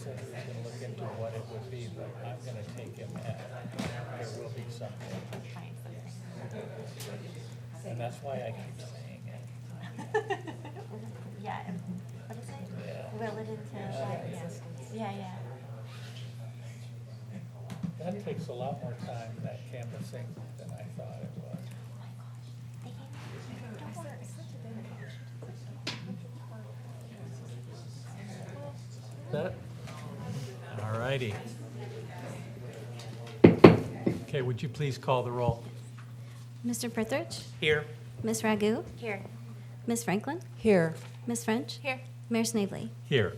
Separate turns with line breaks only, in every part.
said he was gonna look into what it would be, but I'm gonna take him at, there will be something.
Find something.
And that's why I keep saying it.
Yeah, what is it?
Yeah.
Relative to, yeah.
That takes a lot more time, that canvassing, than I thought it was.
They gave me don't worry.
That? All righty. Okay, would you please call the roll?
Mr. Prithridge?
Here.
Ms. Ragu?
Here.
Ms. Franklin?
Here.
Ms. French?
Here.
Mayor Snavely?
Here.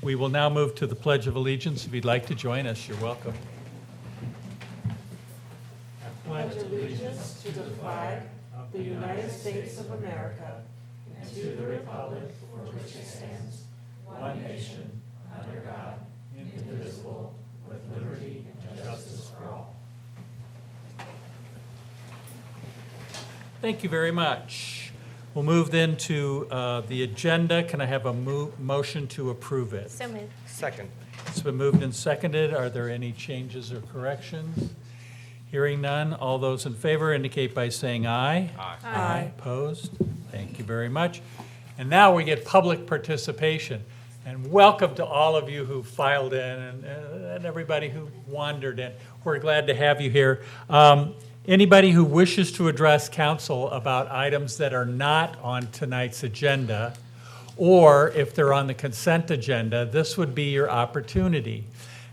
We will now move to the Pledge of Allegiance. If you'd like to join us, you're welcome.
Pledge allegiance to the flag of the United States of America and to the republic for which it stands, one nation, under God, indivisible, with liberty and justice for all.
Thank you very much. We'll move then to the agenda. Can I have a motion to approve it?
So moved.
Second.
It's been moved and seconded. Are there any changes or corrections? Hearing none, all those in favor indicate by saying aye.
Aye.
Opposed? Thank you very much. And now we get public participation. And welcome to all of you who filed in and everybody who wandered in. We're glad to have you here. Anybody who wishes to address council about items that are not on tonight's agenda, or if they're on the consent agenda, this would be your opportunity.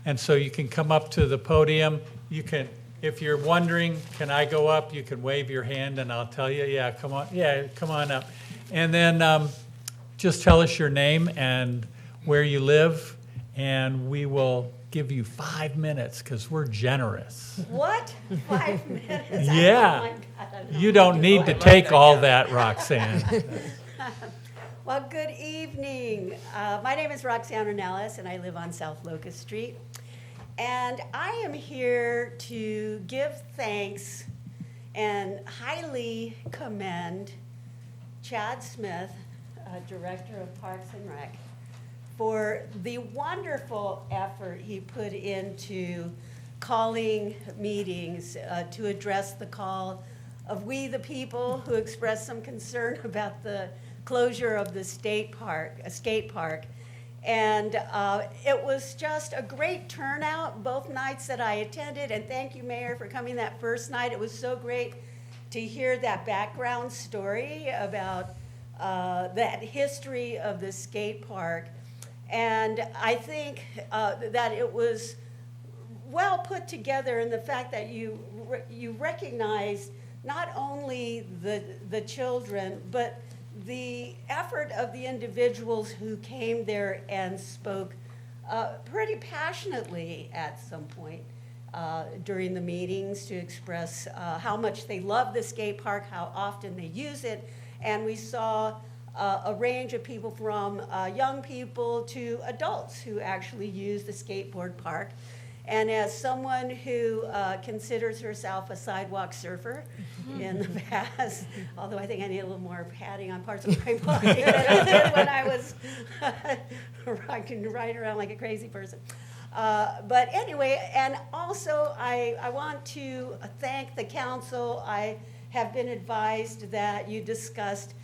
And so you can come up to the podium. You can, if you're wondering, can I go up? You can wave your hand and I'll tell you, yeah, come on up. And then just tell us your name and where you live, and we will give you 5 minutes because we're generous.
What? 5 minutes?
Yeah.
Oh my God, I don't
You
know.
don't need to take all that, Roxanne.
Well, good evening. My name is Roxanne Ornelas, and I live on South Locust Street. And I am here to give thanks and highly commend Chad Smith, Director of Parks and Rec, for the wonderful effort he put into calling meetings to address the call of we the people who expressed some concern about the closure of the skate park. And it was just a great turnout both nights that I attended, and thank you, Mayor, for coming that first night. It was so great to hear that background story about that history of the skate park. And I think that it was well put together in the fact that you recognized not only the children, but the effort of the individuals who came there and spoke pretty passionately at some point during the meetings to express how much they love the skate park, how often they use it. And we saw a range of people from young people to adults who actually use the skateboard park. And as someone who considers herself a sidewalk surfer in the past, although I think I need a little more padding on parts of my body than I did when I was riding around like a crazy person. But anyway, and also I want to thank the council. I have been advised that you discussed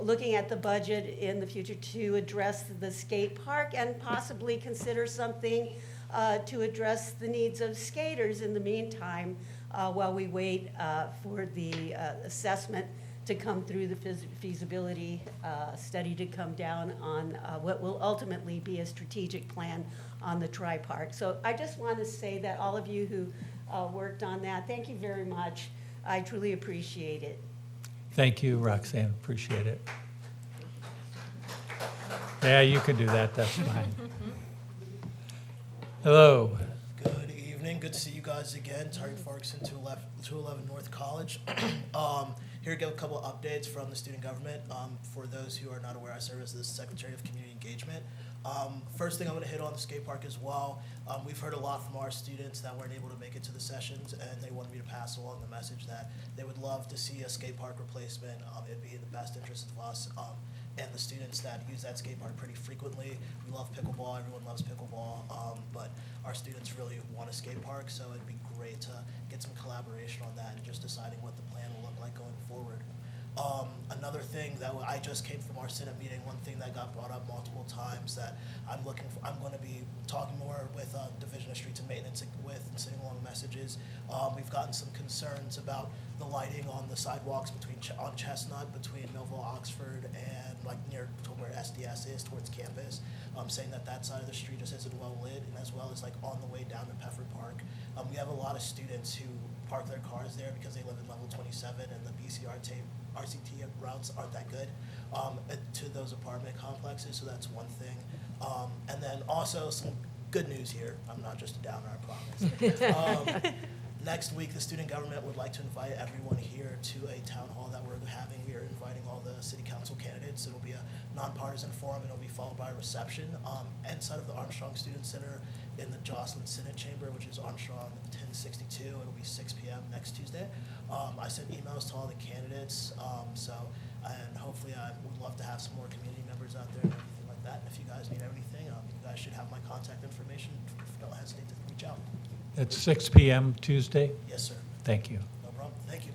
looking at the budget in the future to address the skate park and possibly consider something to address the needs of skaters in the meantime while we wait for the assessment to come through, the feasibility study to come down on what will ultimately be a strategic plan on the tri-park. So I just want to say that all of you who worked on that, thank you very much. I truly appreciate it.
Thank you, Roxanne, appreciate it. Yeah, you can do that, that's fine. Hello.
Good evening. Good to see you guys again. Terry Farkson, 211 North College. Here to give a couple of updates from the student government. For those who are not aware, I serve as the Secretary of Community Engagement. First thing I'm going to hit on the skate park as well. We've heard a lot from our students that weren't able to make it to the sessions, and they wanted me to pass along the message that they would love to see a skate park replacement. It'd be in the best interest of us. and the students that use that skate park pretty frequently. We love pickleball, everyone loves pickleball, but our students really want a skate park, so it'd be great to get some collaboration on that and just deciding what the plan will look like going forward. Another thing that I just came from our Senate meeting, one thing that got brought up multiple times that I'm going to be talking more with Division of Streets and Maintenance with and sending along messages. We've gotten some concerns about the lighting on the sidewalks on Chestnut between Millville, Oxford, and like near to where SDS is towards campus, saying that side of the street just isn't well lit, and as well as like on the way down to Pefford Park. We have a lot of students who park their cars there because they live in level 27 and the RCT routes aren't that good to those apartment complexes, so that's one thing. And then also some good news here. I'm not just a downer, I promise. Next week, the student government would like to invite everyone here to a town hall that we're having. We are inviting all the city council candidates. It'll be a nonpartisan forum, and it'll be followed by a reception inside of the Armstrong Student Center in the Jocelyn Senate Chamber, which is Armstrong 1062. It'll be 6 p.m. next Tuesday. I sent emails to all the candidates, and hopefully I would love to have some more community members out there and everything like that. And if you guys need anything, you guys should have my contact information. Don't hesitate to reach out.
It's 6 p.m. Tuesday?
Yes, sir.
Thank you.
No problem. Thank you.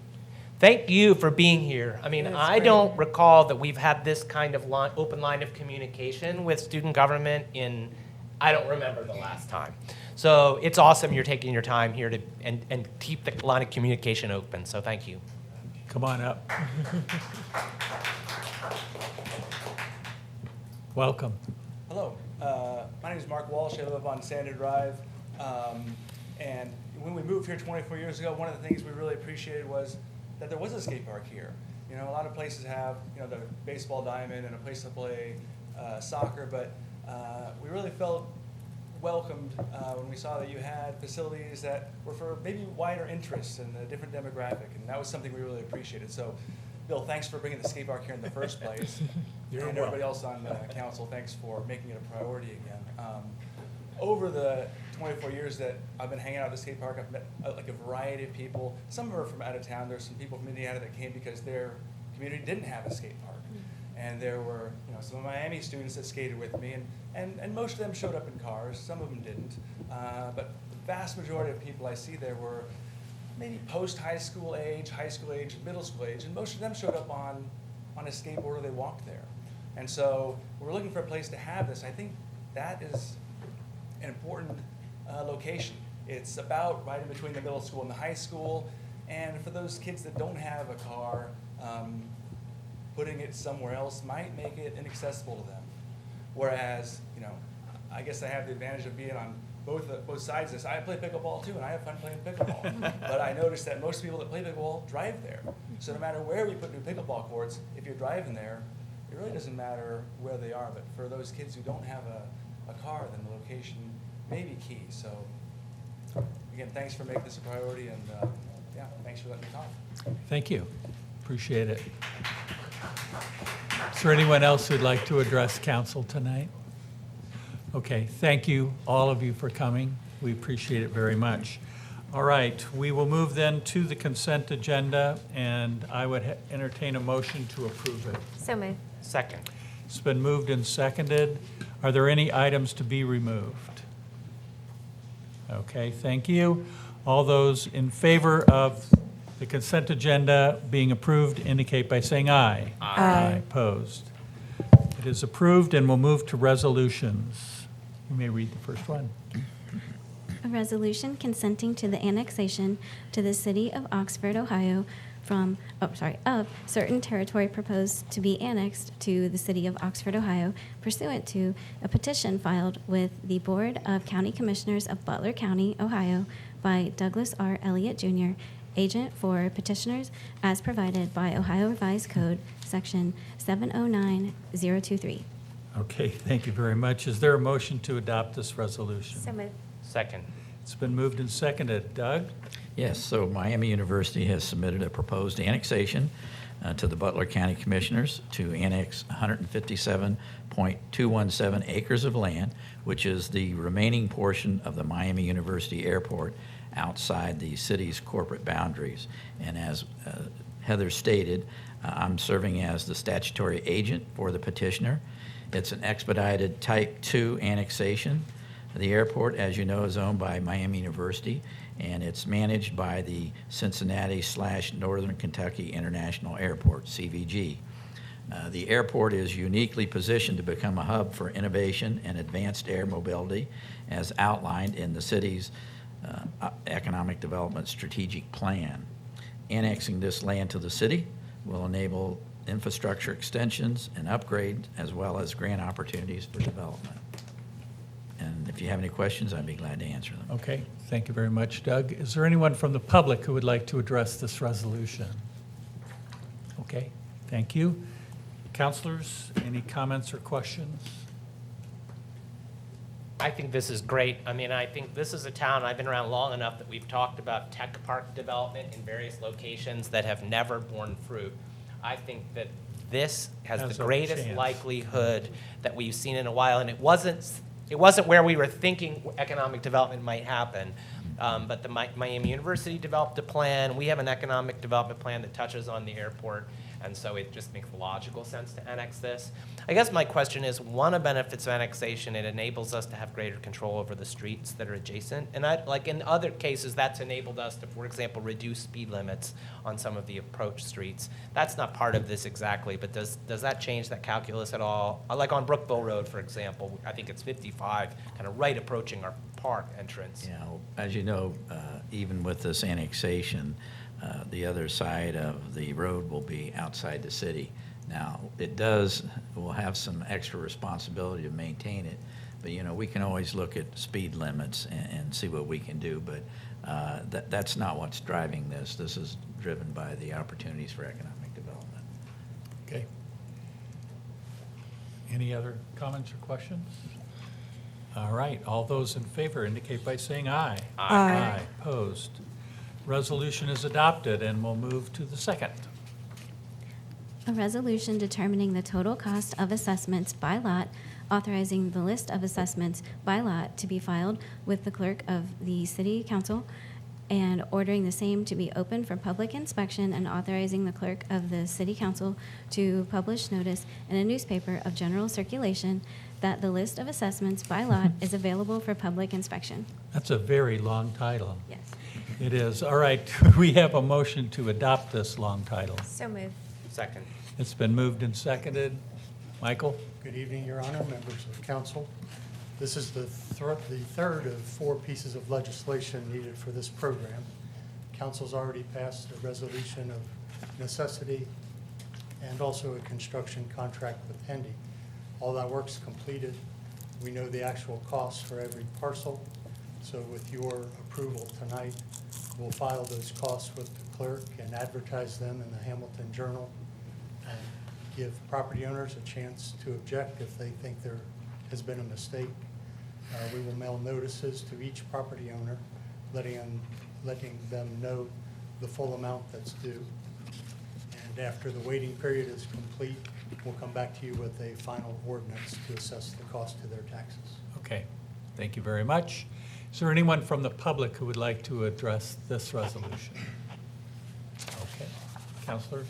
Thank you for being here. I mean,
That's
I
great.
don't recall that we've had this kind of open line of communication with student government I don't remember the last time. So it's awesome you're taking your time here to and keep the line of communication open. So thank you.
Come on up. Welcome.
Hello, my name is Mark Walsh. I live on Sandra Drive. And when we moved here 24 years ago, one of the things we really appreciated was that there was a skate park here. You know, a lot of places have, the baseball diamond and a place to play soccer, but we really felt welcomed when we saw that you had facilities that were for maybe wider interests and a different demographic, and that was something we really appreciated. So, Bill, thanks for bringing the skate park here in the first place.
You're
and everybody else on the council, thanks for making it a priority again. Over the 24 years that I've been hanging out at the skate park, I've met like a variety of people. Some are from out of town. There's some people from Indiana that came because their community didn't have a skate park. And there were some of Miami students that skated with me, and most of them showed up in cars. Some of them didn't. But the vast majority of people I see there were maybe post-high school age, middle school age, and most of them showed up on a skateboard or they walked there. And so we're looking for a place to have this. I think that is an important location. It's about right in between the middle school and the high school, and for those kids that don't have a car, putting it somewhere else might make it inaccessible to them. Whereas, I guess I have the advantage of being on both sides of this. I play pickleball too, and I have fun playing pickleball. But I noticed that most people that play pickleball drive there. So no matter where we put new pickleball courts, if you're driving there, it really doesn't matter where they are. But for those kids who don't have a car, then the location may be key. So again, thanks for making this a priority, and thanks for letting me talk.
Thank you. Appreciate it. Is there anyone else who'd like to address council tonight? Okay, thank you, all of you, for coming. We appreciate it very much. All right, we will move then to the consent agenda, and I would entertain a motion to approve it.
So moved.
Second.
It's been moved and seconded. Are there any items to be removed? Okay, thank you. All those in favor of the consent agenda being approved indicate by saying aye. Aye. Opposed. It is approved, and we'll move to resolutions. You may read the first one.
A resolution consenting to the annexation to the city of Oxford, Ohio of certain territory proposed to be annexed to the city of Oxford, Ohio pursuant to a petition filed with the Board of County Commissioners of Butler County, Ohio by Douglas R. Elliott Jr., agent for petitioners as provided by Ohio Revised Code, section 709023.
Okay, thank you very much. Is there a motion to adopt this resolution?
So moved.
Second.
It's been moved and seconded. Doug?
Yes, so Miami University has submitted a proposed annexation to the Butler County Commissioners to annex 157.217 acres of land, which is the remaining portion of the Miami University Airport outside the city's corporate boundaries. And as Heather stated, I'm serving as the statutory agent for the petitioner. It's an expedited Type 2 annexation. The airport, as you know, is owned by Miami University, and it's managed by the Cincinnati/Northern Kentucky International Airport, CVG. The airport is uniquely positioned to become a hub for innovation and advanced air mobility, as outlined in the city's Economic Development Strategic Plan. Annexing this land to the city will enable infrastructure extensions and upgrades, as well as grant opportunities for development. And if you have any questions, I'd be glad to answer them.
Okay, thank you very much, Doug. Is there anyone from the public who would like to address this resolution? Okay, thank you. Counselors, any comments or questions?
I think this is great. I mean, I think this is a town, I've been around long enough that we've talked about tech park development in various locations that have never borne fruit. I think that this has
Has
the
a
greatest
chance.
likelihood that we've seen in a while, and it wasn't where we were thinking economic development might happen. But the Miami University developed a plan. We have an economic development plan that touches on the airport, and so it just makes logical sense to annex this. I guess my question is, one of the benefits of annexation, it enables us to have greater control over the streets that are adjacent. And like in other cases, that's enabled us to, for example, reduce speed limits on some of the approach streets. That's not part of this exactly, but does that change that calculus at all? Like on Brookville Road, for example, I think it's 55, kind of right approaching our park entrance.
You know, as you know, even with this annexation, the other side of the road will be outside the city. Now, we'll have some extra responsibility to maintain it, but, you know, we can always look at speed limits and see what we can do, but that's not what's driving this. This is driven by the opportunities for economic development.
Okay. Any other comments or questions? All right, all those in favor indicate by saying aye.
Aye.
Opposed. Resolution is adopted, and we'll move to the second.
A resolution determining the total cost of assessments by lot, authorizing the list of assessments by lot to be filed with the clerk of the city council, and ordering the same to be open for public inspection, and authorizing the clerk of the city council to publish notice in a newspaper of general circulation that the list of assessments by lot is available for public inspection.
That's a very long title.
Yes.
It is. All right, we have a motion to adopt this long title.
So moved.
Second.
It's been moved and seconded. Michael?
Good evening, Your Honor, members of council. This is the third of 4 pieces of legislation needed for this program. Council's already passed a resolution of necessity and also a construction contract with Hendy. All that work's completed. We know the actual costs for every parcel. So with your approval tonight, we'll file those costs with the clerk and advertise them in the Hamilton Journal, and give property owners a chance to object if they think there has been a mistake. We will mail notices to each property owner, letting them know the full amount that's due. And after the waiting period is complete, we'll come back to you with a final ordinance to assess the cost to their taxes.
Okay, thank you very much. Is there anyone from the public who would like to address this resolution? Okay, counselors?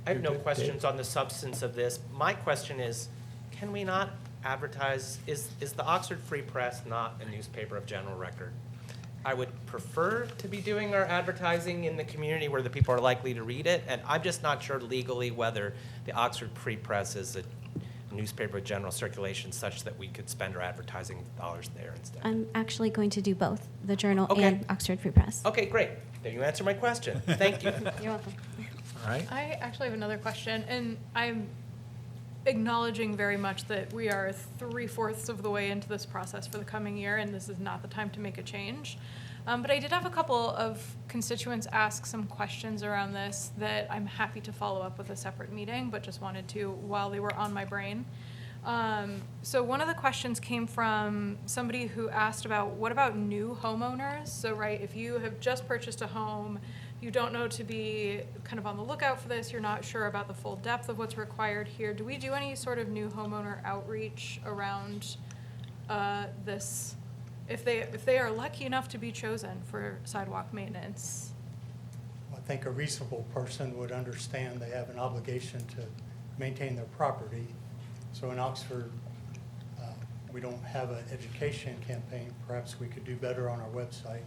I have no
You're good,
questions on the substance of this. My question is, can we not advertise, is the Oxford Free Press not a newspaper of general record? I would prefer to be doing our advertising in the community where the people are likely to read it, and I'm just not sure legally whether the Oxford Free Press is a newspaper of general circulation such that we could spend our advertising dollars there instead.
I'm actually going to do both, the Journal
Okay.
and Oxford Free Press.
Okay, great. Then you answered my question. Thank you.
You're welcome.
All right,
I actually have another question, and I'm acknowledging very much that we are 3/4 of the way into this process for the coming year, and this is not the time to make a change. But I did have a couple of constituents ask some questions around this that I'm happy to follow up with a separate meeting, but just wanted to while they were on my brain. So one of the questions came from somebody who asked about, what about new homeowners? So, right, if you have just purchased a home, you don't know to be kind of on the lookout for this, you're not sure about the full depth of what's required here. Do we do any sort of new homeowner outreach around this? If they are lucky enough to be chosen for sidewalk maintenance?
I think a reasonable person would understand they have an obligation to maintain their property. So in Oxford, we don't have an education campaign. Perhaps we could do better on our website.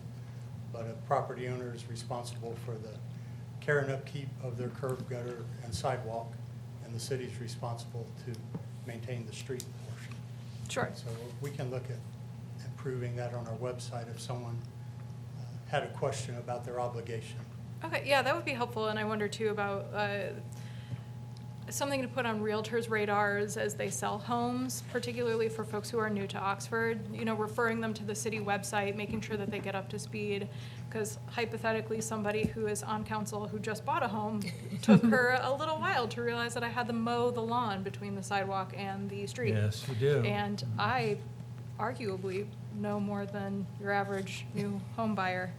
But a property owner is responsible for the care and upkeep of their curb, gutter, and sidewalk, and the city's responsible to maintain the street portion.
Sure.
So we can look at improving that on our website if someone had a question about their obligation.
Okay, yeah, that would be helpful, and I wonder too about something to put on realtors' radars as they sell homes, particularly for folks who are new to Oxford, you know, referring them to the city website, making sure that they get up to speed. Because hypothetically, somebody who is on council who just bought a home took her a little while to realize that I had to mow the lawn between the sidewalk and the street.
Yes, you do.
And I arguably know more than your average new home buyer.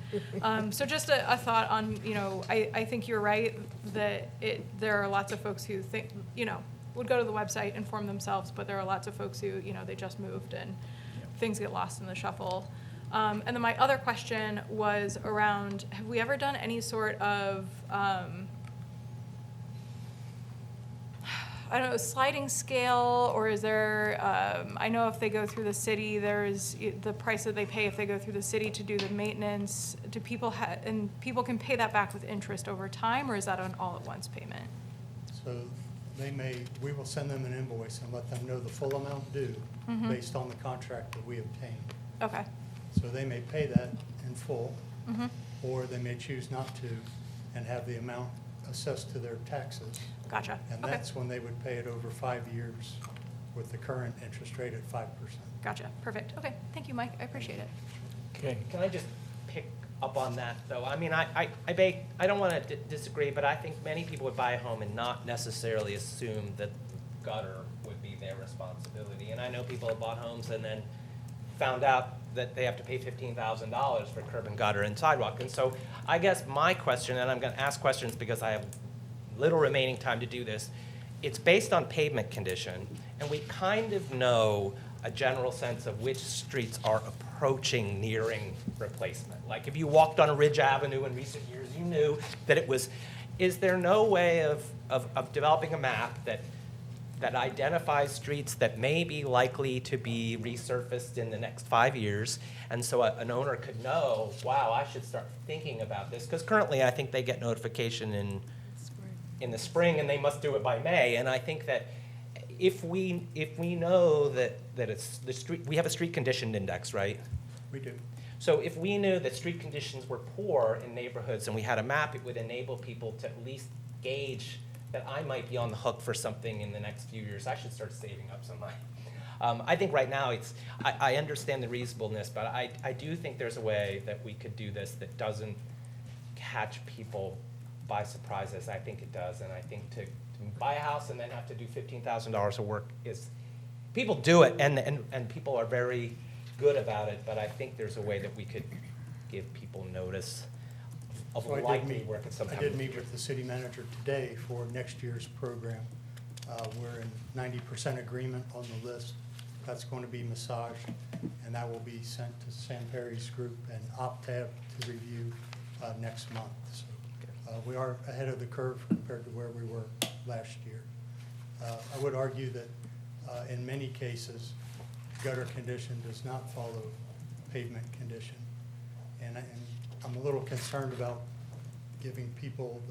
So just a thought on, you know, I think you're right that there are lots of folks who think, you know, would go to the website, inform themselves, but there are lots of folks who, you know, they just moved and things get lost in the shuffle. And then my other question was around, have we ever done any sort of, I don't know, sliding scale, or is there, I know if they go through the city, there's the price that they pay if they go through the city to do the maintenance. Do people and people can pay that back with interest over time, or is that an all-at-once payment?
So we will send them an invoice and let them know the full amount due based on the contract that we obtained.
Okay.
So they may pay that in full, or they may choose not to and have the amount assessed to their taxes.
Gotcha.
And
Okay.
that's when they would pay it over 5 years with the current interest rate at 5%.
Gotcha. Perfect. Okay. Thank you, Mike. I appreciate it.
Okay.
Can I just pick up on that, though? I mean, I don't want to disagree, but I think many people would buy a home and not necessarily assume that gutter would be their responsibility. And I know people have bought homes and then found out that they have to pay $15,000 for curb and gutter and sidewalk. And so I guess my question, and I'm going to ask questions because I have little remaining time to do this, it's based on pavement condition, and we kind of know a general sense of which streets are approaching nearing replacement. Like if you walked on a Ridge Avenue in recent years, you knew that it was. Is there no way of developing a map that identifies streets that may be likely to be resurfaced in the next 5 years, and so an owner could know, wow, I should start thinking about this? Because currently I think they get notification in the spring, and they must do it by May. And I think that if we know that it's the street, we have a street condition index, right?
We do.
So if we knew that street conditions were poor in neighborhoods and we had a map, it would enable people to at least gauge that I might be on the hook for something in the next few years. I should start saving up some money. I think right now I understand the reasonableness, but I do think there's a way that we could do this that doesn't catch people by surprise as I think it does. And I think to buy a house and then have to do $15,000 of work is, people do it and people are very good about it, but I think there's a way that we could give people notice of
So
likely work at some
I
time.
did meet with the city manager today for next year's program. We're in 90% agreement on the list. That's going to be massaged, and that will be sent to Sam Perry's group and OpTab to review next month. So we are ahead of the curve compared to where we were last year. I would argue that in many cases, gutter condition does not follow pavement condition. And I'm a little concerned about giving people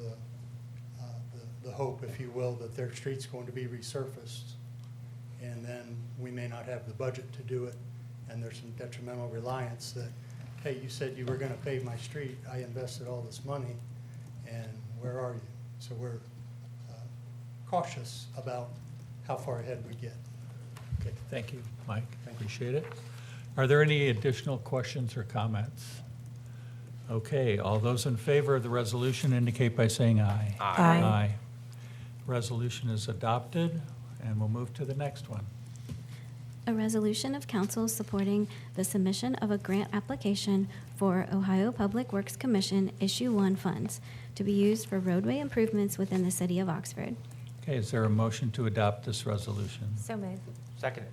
the hope, if you will, that their street's going to be resurfaced. And then we may not have the budget to do it, and there's some detrimental reliance that, hey, you said you were gonna pave my street, I invested all this money, and where are you? So we're cautious about how far ahead we get.
Okay, thank you, Mike.
Thank you.
Appreciate it. Are there any additional questions or comments? Okay, all those in favor of the resolution indicate by saying aye.
Aye.
Aye. Resolution is adopted, and we'll move to the next one.
A resolution of council supporting the submission of a grant application for Ohio Public Works Commission Issue 1 funds to be used for roadway improvements within the city of Oxford.
Okay, is there a motion to adopt this resolution?
So moved.
Second.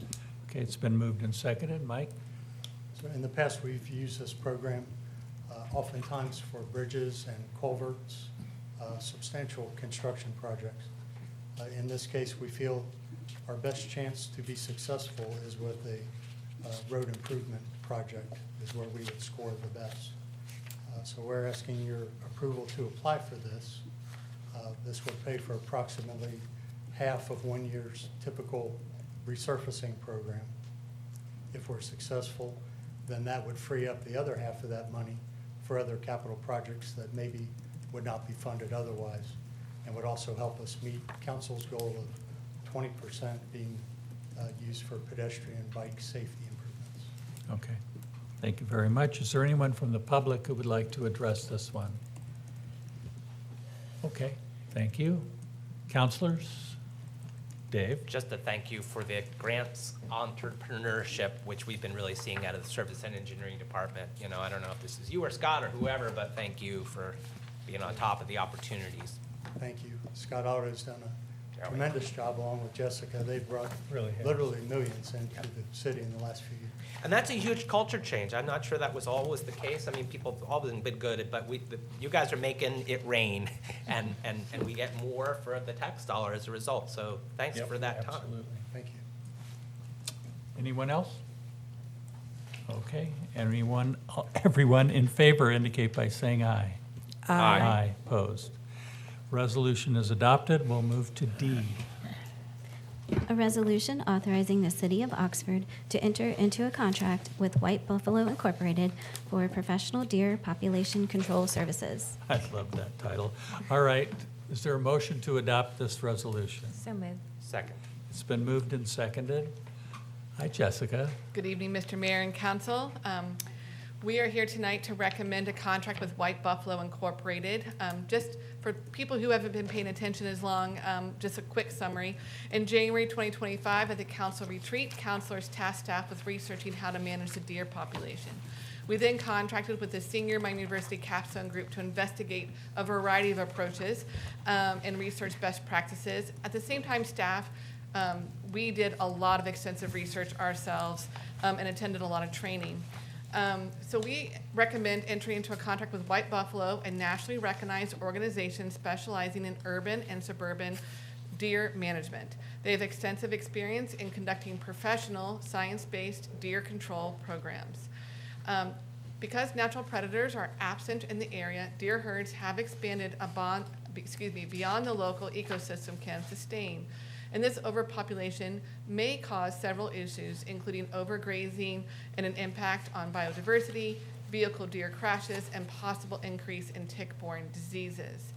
Okay, it's been moved and seconded. Mike?
So in the past, we've used this program oftentimes for bridges and culverts substantial construction projects. In this case, we feel our best chance to be successful is with a road improvement project is where we would score the best. So we're asking your approval to apply for this. This would pay for approximately half of 1 year's typical resurfacing program. If we're successful, then that would free up the other half of that money for other capital projects that maybe would not be funded otherwise, and would also help us meet council's goal of 20% being used for pedestrian bike safety improvements.
Okay, thank you very much. Is there anyone from the public who would like to address this one? Okay, thank you. Counselors? Dave?
Just a thank you for the grants entrepreneurship, which we've been really seeing out of the service and engineering department. You know, I don't know if this is you or Scott or whoever, but thank you for being on top of the opportunities.
Thank you. Scott Otto's done a
Yeah.
tremendous job along with Jessica. They've brought
Really have.
literally millions into the city in the last few years.
And that's a huge culture change. I'm not sure that was always the case. I mean, people have always been good, but you guys are making it rain, and we get more for the tax dollar as a result. So thanks
Yep,
for that time.
Absolutely.
Thank you.
Anyone else? Okay, everyone in favor indicate by saying aye. Aye. Opposed. Resolution is adopted. We'll move to D.
A resolution authorizing the City of Oxford to enter into a contract with White Buffalo Incorporated for professional deer population control services.
I love that title. All right, is there a motion to adopt this resolution?
So moved.
Second.
It's been moved and seconded. Hi, Jessica.
Good evening, Mr. Mayor and Council. We are here tonight to recommend a contract with White Buffalo Incorporated. Just for people who haven't been paying attention as long, just a quick summary. In January 2025, at the council retreat, councilors tasked staff with researching how to manage the deer population. We then contracted with the Senior Miami University Capstone Group to investigate a variety of approaches and research best practices. At the same time, staff, we did a lot of extensive research ourselves and attended a lot of training. So we recommend entering into a contract with White Buffalo, a nationally recognized organization specializing in urban and suburban deer management. They have extensive experience in conducting professional, science-based deer control programs. Because natural predators are absent in the area, deer herds have expanded beyond the local ecosystem can sustain. And this overpopulation may cause several issues, including overgrazing and an impact on biodiversity, vehicle deer crashes, and possible increase in tick-borne diseases.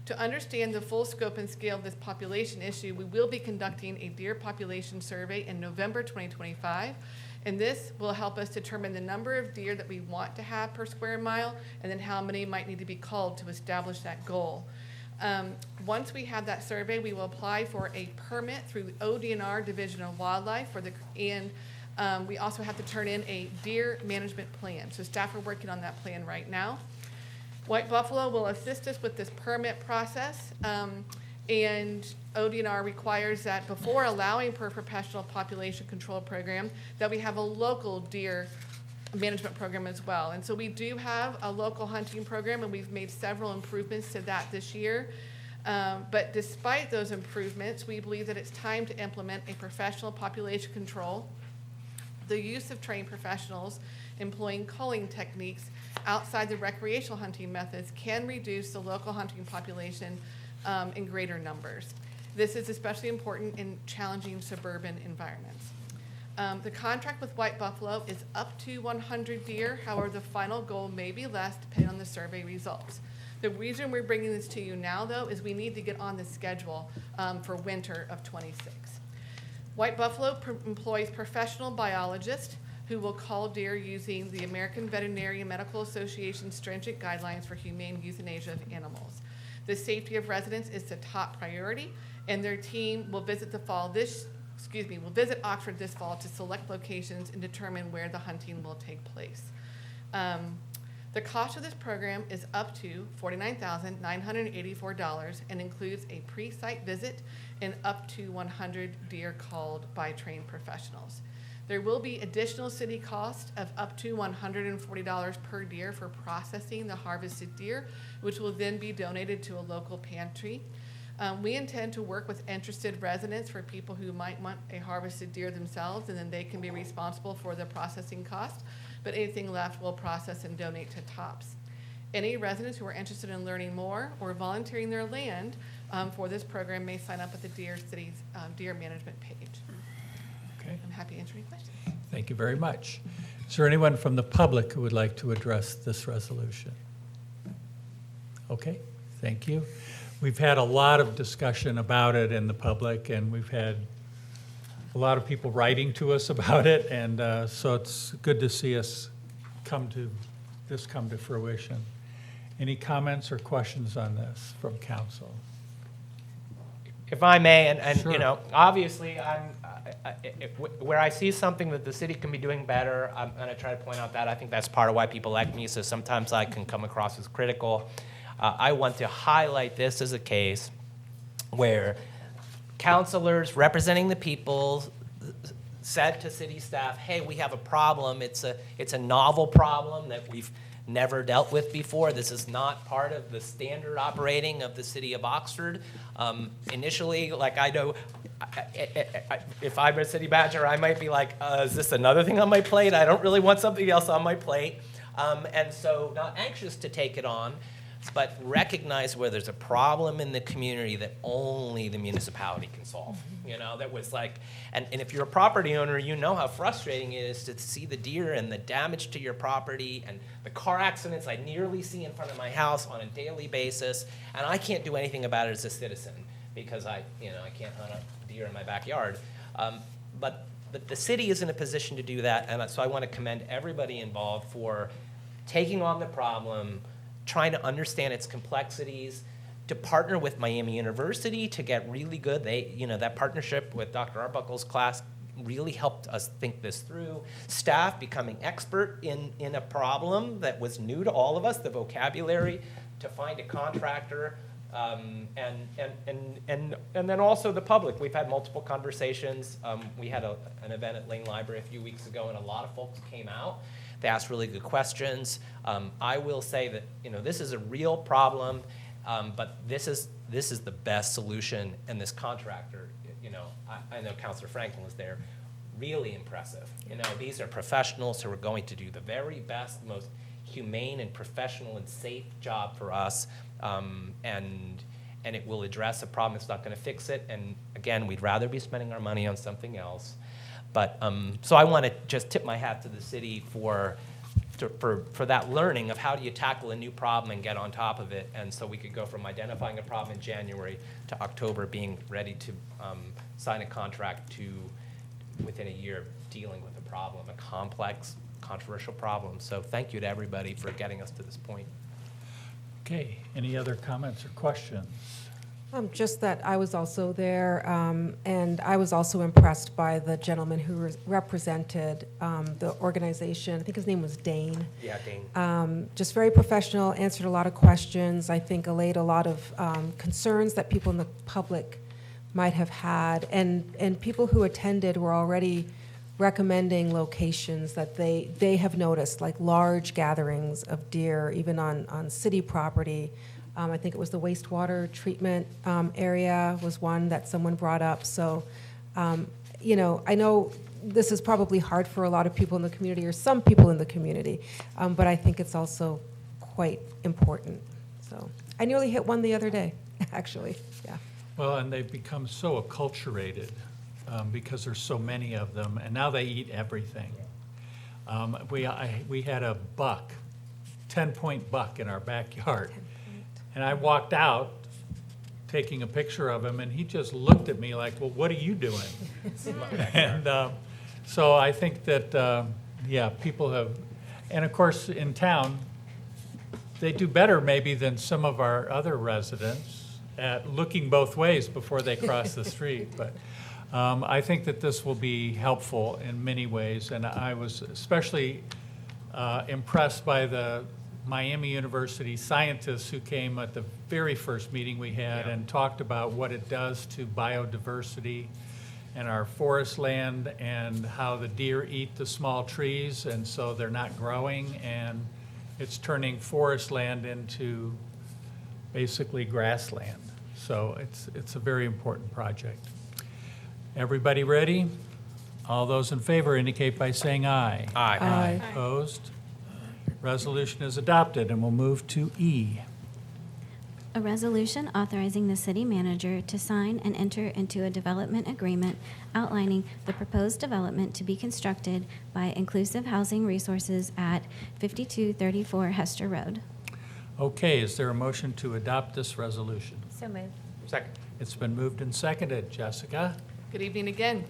To understand the full scope and scale of this population issue, we will be conducting a deer population survey in November 2025, and this will help us determine the number of deer that we want to have per square mile, and then how many might need to be culled to establish that goal. Once we have that survey, we will apply for a permit through the ODNR Division of Wildlife and we also have to turn in a deer management plan. So staff are working on that plan right now. White Buffalo will assist us with this permit process, and ODNR requires that before allowing per professional population control program, that we have a local deer management program as well. And so we do have a local hunting program, and we've made several improvements to that this year. But despite those improvements, we believe that it's time to implement a professional population control. The use of trained professionals employing culling techniques outside the recreational hunting methods can reduce the local hunting population in greater numbers. This is especially important in challenging suburban environments. The contract with White Buffalo is up to 100 deer. However, the final goal may be less depending on the survey results. The reason we're bringing this to you now, though, is we need to get on the schedule for winter of 26. White Buffalo employs professional biologists who will cull deer using the American Veterinary and Medical Association stringent guidelines for humane euthanasia of animals. The safety of residents is the top priority, and their team will visit Oxford this fall to select locations and determine where the hunting will take place. The cost of this program is up to $49,984 and includes a pre-site visit and up to 100 deer culled by trained professionals. There will be additional city cost of up to $140 per deer for processing the harvested deer, which will then be donated to a local pantry. We intend to work with interested residents for people who might want a harvested deer themselves, and then they can be responsible for the processing cost. But anything left, we'll process and donate to TOPS. Any residents who are interested in learning more or volunteering their land for this program may sign up at the Deer City's Deer Management page.
Okay,
I'm happy to answer any questions.
thank you very much. Is there anyone from the public who would like to address this resolution? Okay, thank you. We've had a lot of discussion about it in the public, and we've had a lot of people writing to us about it, and so it's good to see us come to fruition. Any comments or questions on this from council?
If I may, and
Sure.
you know, obviously, where I see something that the city can be doing better, I'm going to try to point out that. I think that's part of why people like me, so sometimes I can come across as critical. I want to highlight this as a case where councilors representing the people said to city staff, hey, we have a problem. It's a novel problem that we've never dealt with before. This is not part of the standard operating of the city of Oxford. Initially, like I know, if I'm a city manager, I might be like, is this another thing on my plate? I don't really want something else on my plate. And so not anxious to take it on, but recognize where there's a problem in the community that only the municipality can solve. You know, that was like, and if you're a property owner, you know how frustrating it is to see the deer and the damage to your property and the car accidents I nearly see in front of my house on a daily basis, and I can't do anything about it as a citizen because I can't hunt a deer in my backyard. But the city is in a position to do that, and so I want to commend everybody involved for taking on the problem, trying to understand its complexities, to partner with Miami University to get really good. That partnership with Dr. Arbuckle's class really helped us think this through. Staff becoming expert in a problem that was new to all of us, the vocabulary, to find a contractor, and then also the public. We've had multiple conversations. We had an event at Lane Library a few weeks ago, and a lot of folks came out. They asked really good questions. I will say that this is a real problem, but this is the best solution. And this contractor, I know Councilor Franklin was there, really impressive. These are professionals who are going to do the very best, most humane and professional and safe job for us, and it will address a problem. It's not going to fix it. And again, we'd rather be spending our money on something else. But so I want to just tip my hat to the city for that learning of how do you tackle a new problem and get on top of it. And so we could go from identifying a problem in January to October being ready to sign a contract to, within a year, dealing with a problem, a complex, controversial problem. So thank you to everybody for getting us to this point.
Okay, any other comments or questions?
Just that I was also there, and I was also impressed by the gentleman who represented the organization. I think his name was Dane.
Yeah, Dane.
Just very professional, answered a lot of questions, I think allayed a lot of concerns that people in the public might have had. And people who attended were already recommending locations that they have noticed, like large gatherings of deer, even on city property. I think it was the wastewater treatment area was one that someone brought up. So, I know this is probably hard for a lot of people in the community, or some people in the community, but I think it's also quite important. So I nearly hit one the other day, actually, yeah.
Well, and they've become so acculturated because there's so many of them, and now they eat everything. We had a buck, 10-point buck in our backyard. And I walked out taking a picture of him, and he just looked at me like, well, what are you doing? And so I think that, people have, and of course, in town, they do better maybe than some of our other residents at looking both ways before they cross the street. But I think that this will be helpful in many ways, and I was especially impressed by the Miami University scientists who came at the very first meeting we had and talked about what it does to biodiversity and our forest land and how the deer eat the small trees, and so they're not growing, and it's turning forest land into basically grassland. So it's a very important project. Everybody ready? All those in favor indicate by saying aye.
Aye.
Opposed? Resolution is adopted, and we'll move to E.
A resolution authorizing the city manager to sign and enter into a development agreement outlining the proposed development to be constructed by Inclusive Housing Resources at 5234 Hester Road.
Okay, is there a motion to adopt this resolution?
So moved.
Second.
It's been moved and seconded. Jessica?
Good evening again.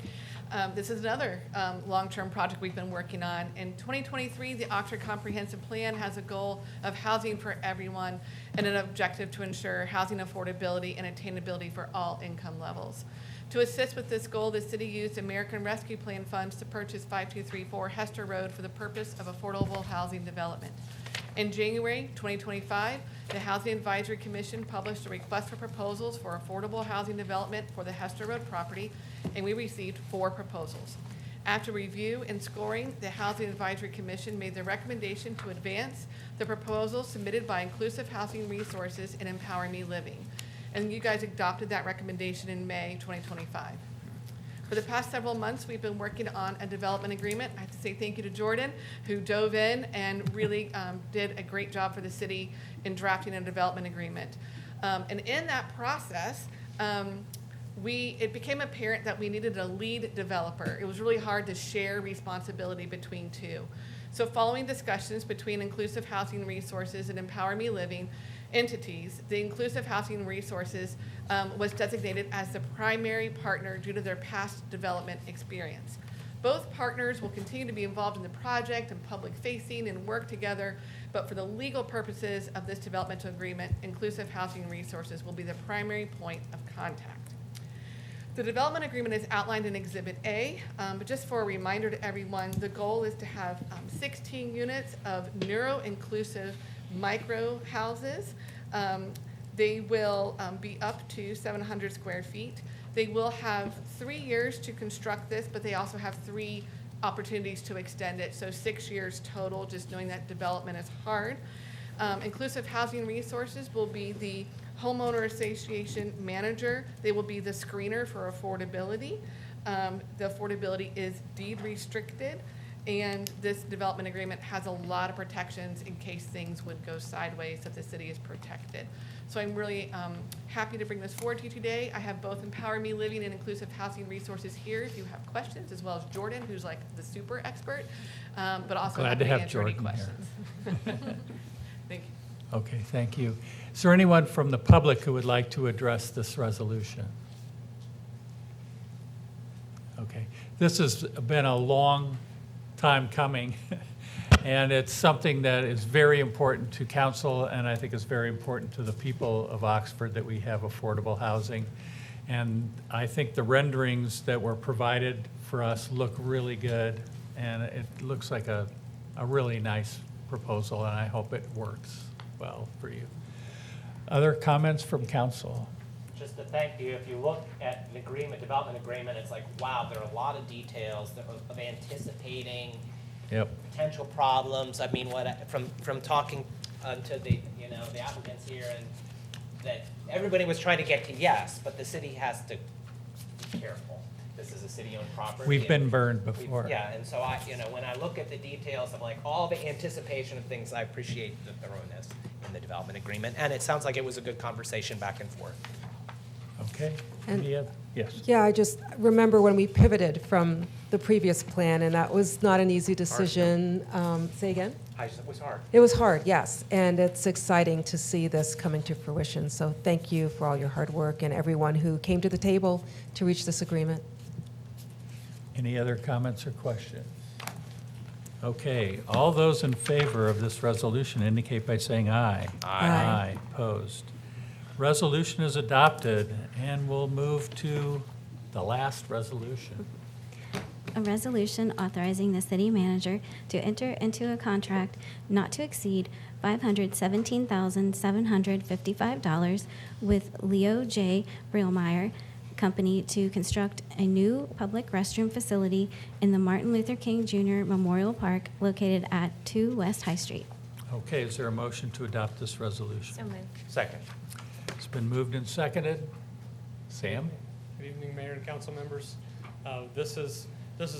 This is another long-term project we've been working on. In 2023, the Oxford Comprehensive Plan has a goal of housing for everyone and an objective to ensure housing affordability and attainability for all income levels. To assist with this goal, the city used American Rescue Plan funds to purchase 5234 Hester Road for the purpose of affordable housing development. In January 2025, the Housing Advisory Commission published a request for proposals for affordable housing development for the Hester Road property, and we received 4 proposals. After review and scoring, the Housing Advisory Commission made the recommendation to advance the proposals submitted by Inclusive Housing Resources and Empower Me Living. And you guys adopted that recommendation in May 2025. For the past several months, we've been working on a development agreement. I have to say thank you to Jordan, who dove in and really did a great job for the city in drafting a development agreement. And in that process, it became apparent that we needed a lead developer. It was really hard to share responsibility between two. So following discussions between Inclusive Housing Resources and Empower Me Living entities, the Inclusive Housing Resources was designated as the primary partner due to their past development experience. Both partners will continue to be involved in the project and public facing and work together, but for the legal purposes of this developmental agreement, Inclusive Housing Resources will be the primary point of contact. The development agreement is outlined in Exhibit A, but just for a reminder to everyone, the goal is to have 16 units of neuro-inclusive micro houses. They will be up to 700 square feet. They will have 3 years to construct this, but they also have 3 opportunities to extend it, so 6 years total, just knowing that development is hard. Inclusive Housing Resources will be the homeowner association manager. They will be the screener for affordability. The affordability is deed restricted, and this development agreement has a lot of protections in case things would go sideways, that the city is protected. So I'm really happy to bring this forward to you today. I have both Empower Me Living and Inclusive Housing Resources here if you have questions, as well as Jordan, who's like the super expert, but also
Glad
Oh,
to have
answer any
Jordan here.
questions. Thank you.
Okay, thank you. Is there anyone from the public who would like to address this resolution? Okay, this has been a long time coming, and it's something that is very important to council, and I think is very important to the people of Oxford that we have affordable housing. And I think the renderings that were provided for us look really good, and it looks like a really nice proposal, and I hope it works well for you. Other comments from council?
Just to thank you, if you look at an agreement, development agreement, it's like, wow, there are a lot of details of anticipating
Yep.
potential problems. I mean, from talking to the applicants here, and that everybody was trying to get to yes, but the city has to be careful. This is a city-owned property.
We've been burned
We've-
before.
Yeah, and so when I look at the details of like all the anticipation of things, I appreciate the thoroughness in the development agreement, and it sounds like it was a good conversation back and forth.
Okay.
And-
Any other? Yes.
Yeah, I just remember when we pivoted from the previous plan, and that was not an easy decision. Say again?
It was hard.
It was hard, yes, and it's exciting to see this coming to fruition. So thank you for all your hard work and everyone who came to the table to reach this agreement.
Any other comments or questions? Okay, all those in favor of this resolution indicate by saying aye.
Aye.
Aye, opposed. Resolution is adopted, and we'll move to the last resolution.
A resolution authorizing the city manager to enter into a contract not to exceed $517,755 with Leo J. Brielmeyer Company to construct a new public restroom facility in the Martin Luther King Jr. Memorial Park located at 2 West High Street.
Okay, is there a motion to adopt this resolution?
So moved.
Second.
It's been moved and seconded. Sam?
Good evening, Mayor and council members. This is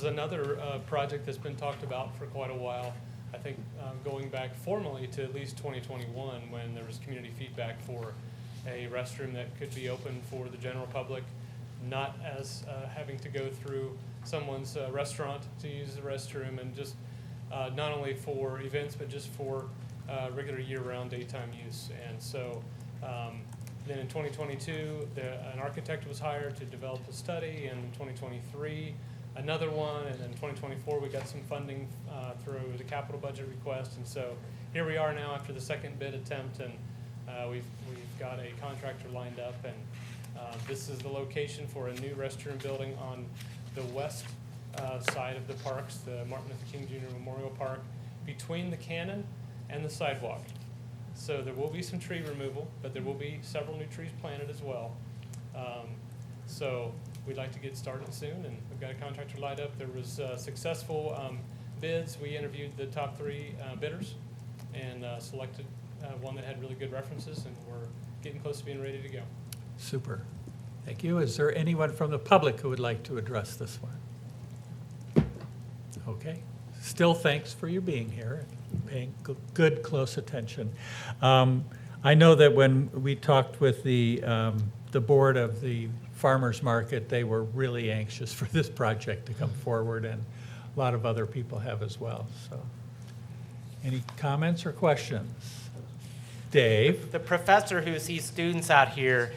another project that's been talked about for quite a while. I think going back formally to at least 2021, when there was community feedback for a restroom that could be open for the general public, not as having to go through someone's restaurant to use the restroom, and just not only for events, but just for regular year-round daytime use. And so then in 2022, an architect was hired to develop a study. In 2023, another one, and then 2024, we got some funding through the capital budget request. And so here we are now after the second bid attempt, and we've got a contractor lined up, and this is the location for a new restroom building on the west side of the parks, the Martin Luther King Jr. Memorial Park, between the cannon and the sidewalk. So there will be some tree removal, but there will be several new trees planted as well. So we'd like to get started soon, and we've got a contractor lined up. There was successful bids. We interviewed the top 3 bidders and selected one that had really good references, and we're getting close to being ready to go.
Super. Thank you. Is there anyone from the public who would like to address this one? Okay. Still, thanks for your being here and paying good, close attention. I know that when we talked with the board of the farmers market, they were really anxious for this project to come forward, and a lot of other people have as well. So, any comments or questions? Dave?
The professor who sees students out here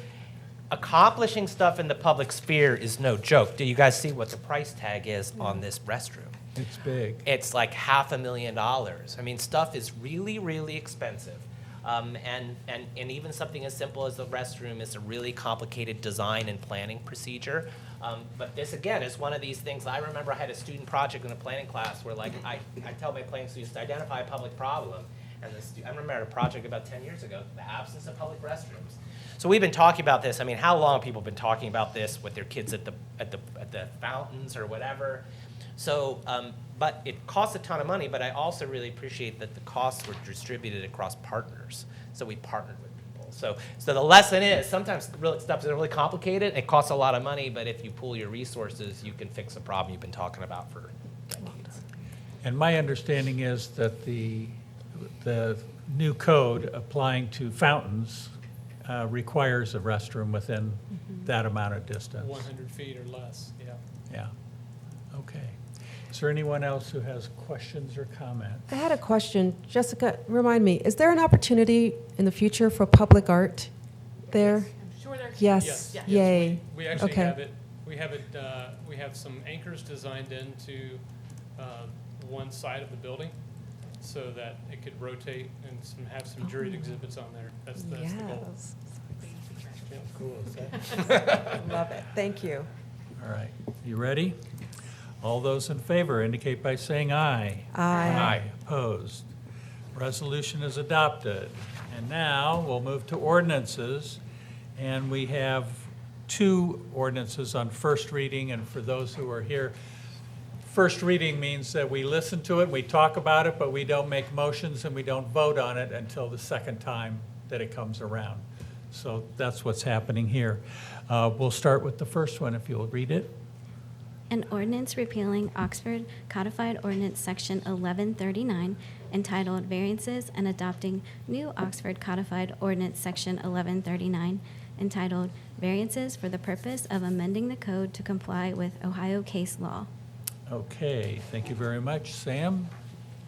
accomplishing stuff in the public sphere is no joke. Do you guys see what the price tag is on this restroom?
It's big.
It's like $500,000. I mean, stuff is really, really expensive. And even something as simple as the restroom is a really complicated design and planning procedure. But this, again, is one of these things. I remember I had a student project in a planning class where, like, I tell my planning students to identify a public problem. And I remember I had a project about 10 years ago, the absence of public restrooms. So we've been talking about this. I mean, how long have people been talking about this with their kids at the fountains or whatever? So, but it costs a ton of money, but I also really appreciate that the costs were distributed across partners. So we partnered with people. So the lesson is sometimes real stuff is really complicated. It costs a lot of money, but if you pool your resources, you can fix a problem you've been talking about for decades.
And my understanding is that the new code applying to fountains requires a restroom within that amount of distance.
100 feet or less, yeah.
Yeah. Okay. Is there anyone else who has questions or comments?
I had a question. Jessica, remind me, is there an opportunity in the future for public art there?
I'm sure there's.
Yes.
Yes,
Yay.
we actually
Okay.
have it. We have some anchors designed into one side of the building so that it could rotate and have some juried exhibits on there. That's the goal.
Yes.
Yeah, cool. Is that?
Love it. Thank you.
All right. You ready? All those in favor indicate by saying aye.
Aye.
Opposed? Resolution is adopted. And now we'll move to ordinances. And we have 2 ordinances on first reading. And for those who are here, first reading means that we listen to it, we talk about it, but we don't make motions and we don't vote on it until the second time that it comes around. So that's what's happening here. We'll start with the first one, if you'll read it.
An ordinance repealing Oxford Codified Ordinance Section 1139 entitled Variances and adopting new Oxford Codified Ordinance Section 1139 entitled Variances for the purpose of amending the code to comply with Ohio case law.
Okay, thank you very much. Sam,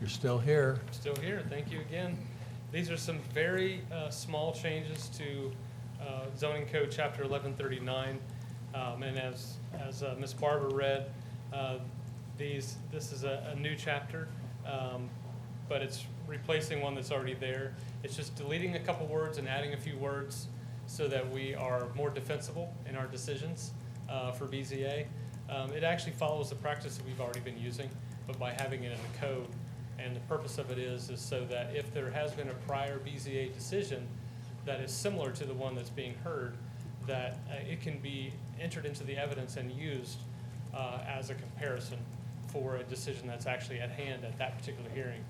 you're still here.
I'm still here. Thank you again. These are some very small changes to zoning code chapter 1139. And as Ms. Barber read, this is a new chapter, but it's replacing one that's already there. It's just deleting a couple words and adding a few words so that we are more defensible in our decisions for BZA. It actually follows the practice that we've already been using, but by having it in the code. And the purpose of it is so that if there has been a prior BZA decision that is similar to the one that's being heard, that it can be entered into the evidence and used as a comparison for a decision that's actually at hand at that particular hearing.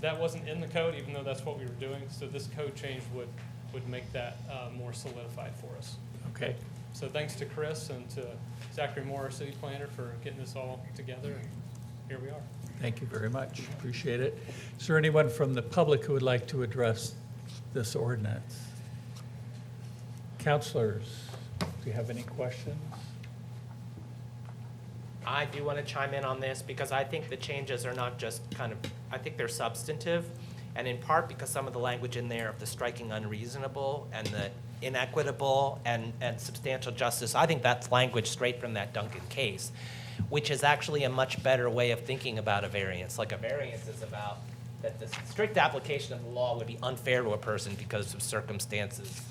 That wasn't in the code, even though that's what we were doing, so this code change would make that more solidified for us.
Okay.
So thanks to Chris and to Zachary Moore, our city planner, for getting this all together, and here we are.
Thank you very much. Appreciate it. Is there anyone from the public who would like to address this ordinance? Counselors, do you have any questions?
I do want to chime in on this because I think the changes are not just I think they're substantive, and in part because some of the language in there of the striking unreasonable and the inequitable and substantial justice, I think that's language straight from that Duncan case, which is actually a much better way of thinking about a variance. Like a variance is about that the strict application of the law would be unfair to a person because of circumstances,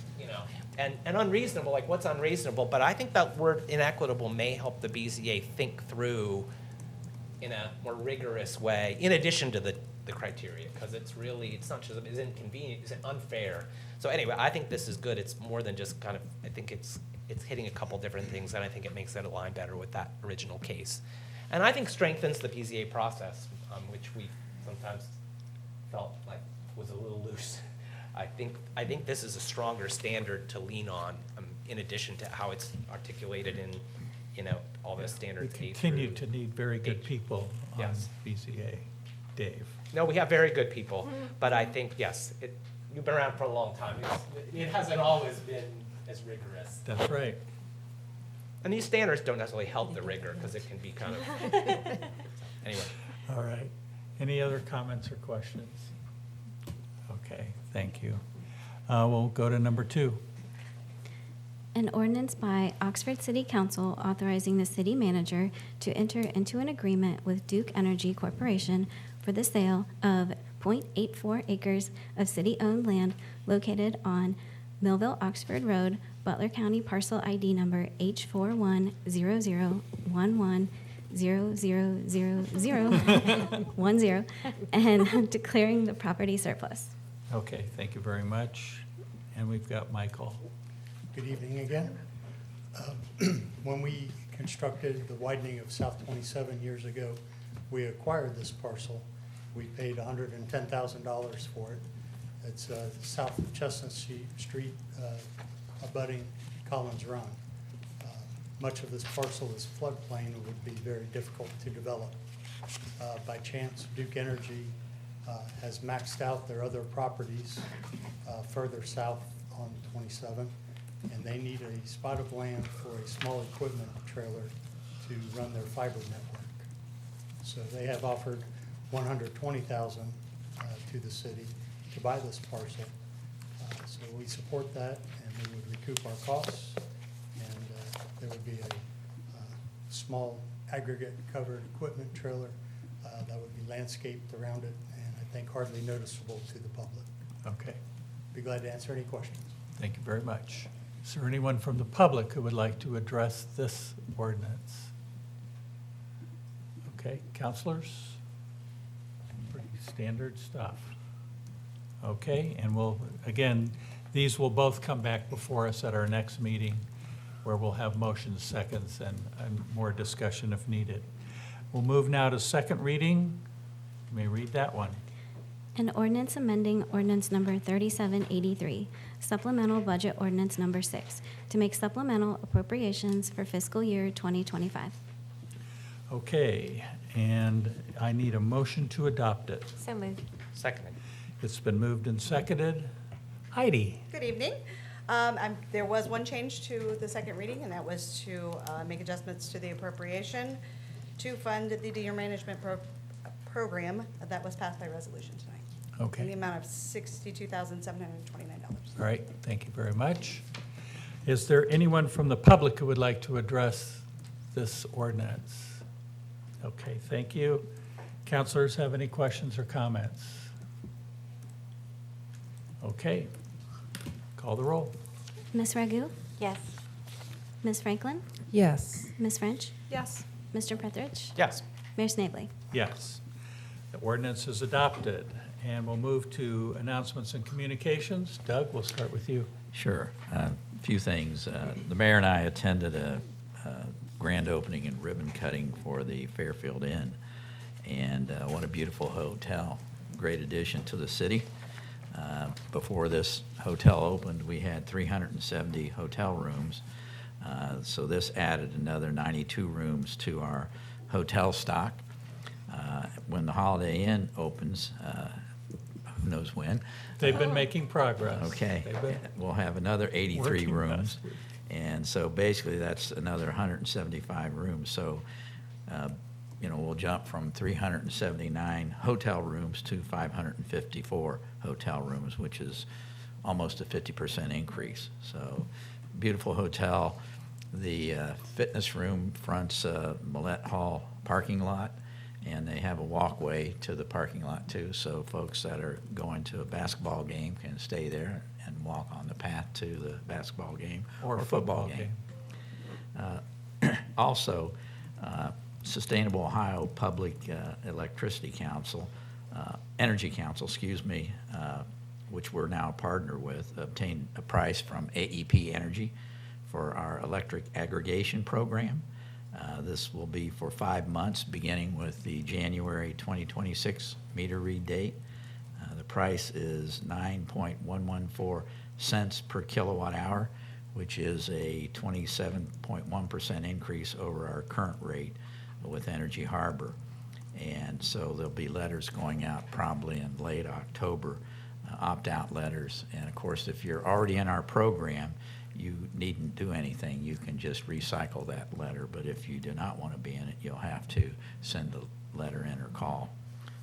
and unreasonable, like what's unreasonable? But I think that word inequitable may help the BZA think through in a more rigorous way, in addition to the criteria, because it's not just, is it inconvenient, is it unfair? So anyway, I think this is good. It's more than just I think it's hitting a couple different things, and I think it makes it align better with that original case. And I think strengthens the BZA process, which we sometimes felt like was a little loose. I think this is a stronger standard to lean on, in addition to how it's articulated in, all the standards.
We continue to need very good people on
Yes.
BZA. Dave?
No, we have very good people, but I think, yes, you've been around for a long time. It hasn't always been as rigorous.
That's right.
And these standards don't necessarily help the rigor, because it can be kind of, anyway.
All right. Any other comments or questions? Okay, thank you. We'll go to number 2.
An ordinance by Oxford City Council authorizing the city manager to enter into an agreement with Duke Energy Corporation for the sale of .84 acres of city-owned land located on Millville Oxford Road, Butler County, parcel ID number H4100000010, and declaring the property surplus.
Okay, thank you very much. And we've got Michael.
Good evening again. When we constructed the widening of South 27 years ago, we acquired this parcel. We paid $110,000 for it. It's south of Chestnut Street, abutting Collins Run. Much of this parcel is floodplain and would be very difficult to develop. By chance, Duke Energy has maxed out their other properties further south on 27, and they need a spot of land for a small equipment trailer to run their fiber network. So they have offered $120,000 to the city to buy this parcel. So we support that, and we would recoup our costs, and there would be a small aggregate covered equipment trailer that would be landscaped around it, and I think hardly noticeable to the public.
Okay,
Be glad to answer any questions.
thank you very much. Is there anyone from the public who would like to address this ordinance? Okay, counselors? Pretty standard stuff. Okay, and again, these will both come back before us at our next meeting, where we'll have motions, seconds, and more discussion if needed. We'll move now to second reading. You may read that one.
An ordinance amending ordinance number 3783, supplemental budget ordinance number 6, to make supplemental appropriations for fiscal year 2025.
Okay, and I need a motion to adopt it.
So moved.
Seconded.
It's been moved and seconded. Heidi?
Good evening. There was one change to the second reading, and that was to make adjustments to the appropriation to fund the deer management program that was passed by resolution tonight. In the
Okay,
amount of $62,729.
all right, thank you very much. Is there anyone from the public who would like to address this ordinance? Okay, thank you. Counselors have any questions or comments? Okay, call the roll.
Ms. Ragu?
Yes.
Ms. Franklin?
Yes.
Ms. French?
Yes.
Mr. Prethridge?
Yes.
Mayor Snavely?
Yes. The ordinance is adopted, and we'll move to announcements and communications. Doug, we'll start with you.
Sure. A few things. The mayor and I attended a grand opening and ribbon cutting for the Fairfield Inn. And what a beautiful hotel. Great addition to the city. Before this hotel opened, we had 370 hotel rooms. So this added another 92 rooms to our hotel stock. When the Holiday Inn opens, who knows when?
They've been making progress.
Okay,
They've been
we'll have another 83
working
rooms.
westward.
And so basically, that's another 175 rooms. So, we'll jump from 379 hotel rooms to 554 hotel rooms, which is almost a 50% increase. So, beautiful hotel. The fitness room fronts Millette Hall parking lot, and they have a walkway to the parking lot too. So folks that are going to a basketball game can stay there and walk on the path to the basketball game
Or
football
football
game. Also, Sustainable Ohio Public Electricity Council, Energy Council, which we're now a partner with, obtained a price from AEP Energy for our electric aggregation program. This will be for 5 months, beginning with the January 2026 meter read date. The price is 9.114 cents per kilowatt hour, which is a 27.1% increase over our current rate with Energy Harbor. And so there'll be letters going out probably in late October, opt-out letters. And of course, if you're already in our program, you needn't do anything. You can just recycle that letter. But if you do not want to be in it, you'll have to send a letter in or call.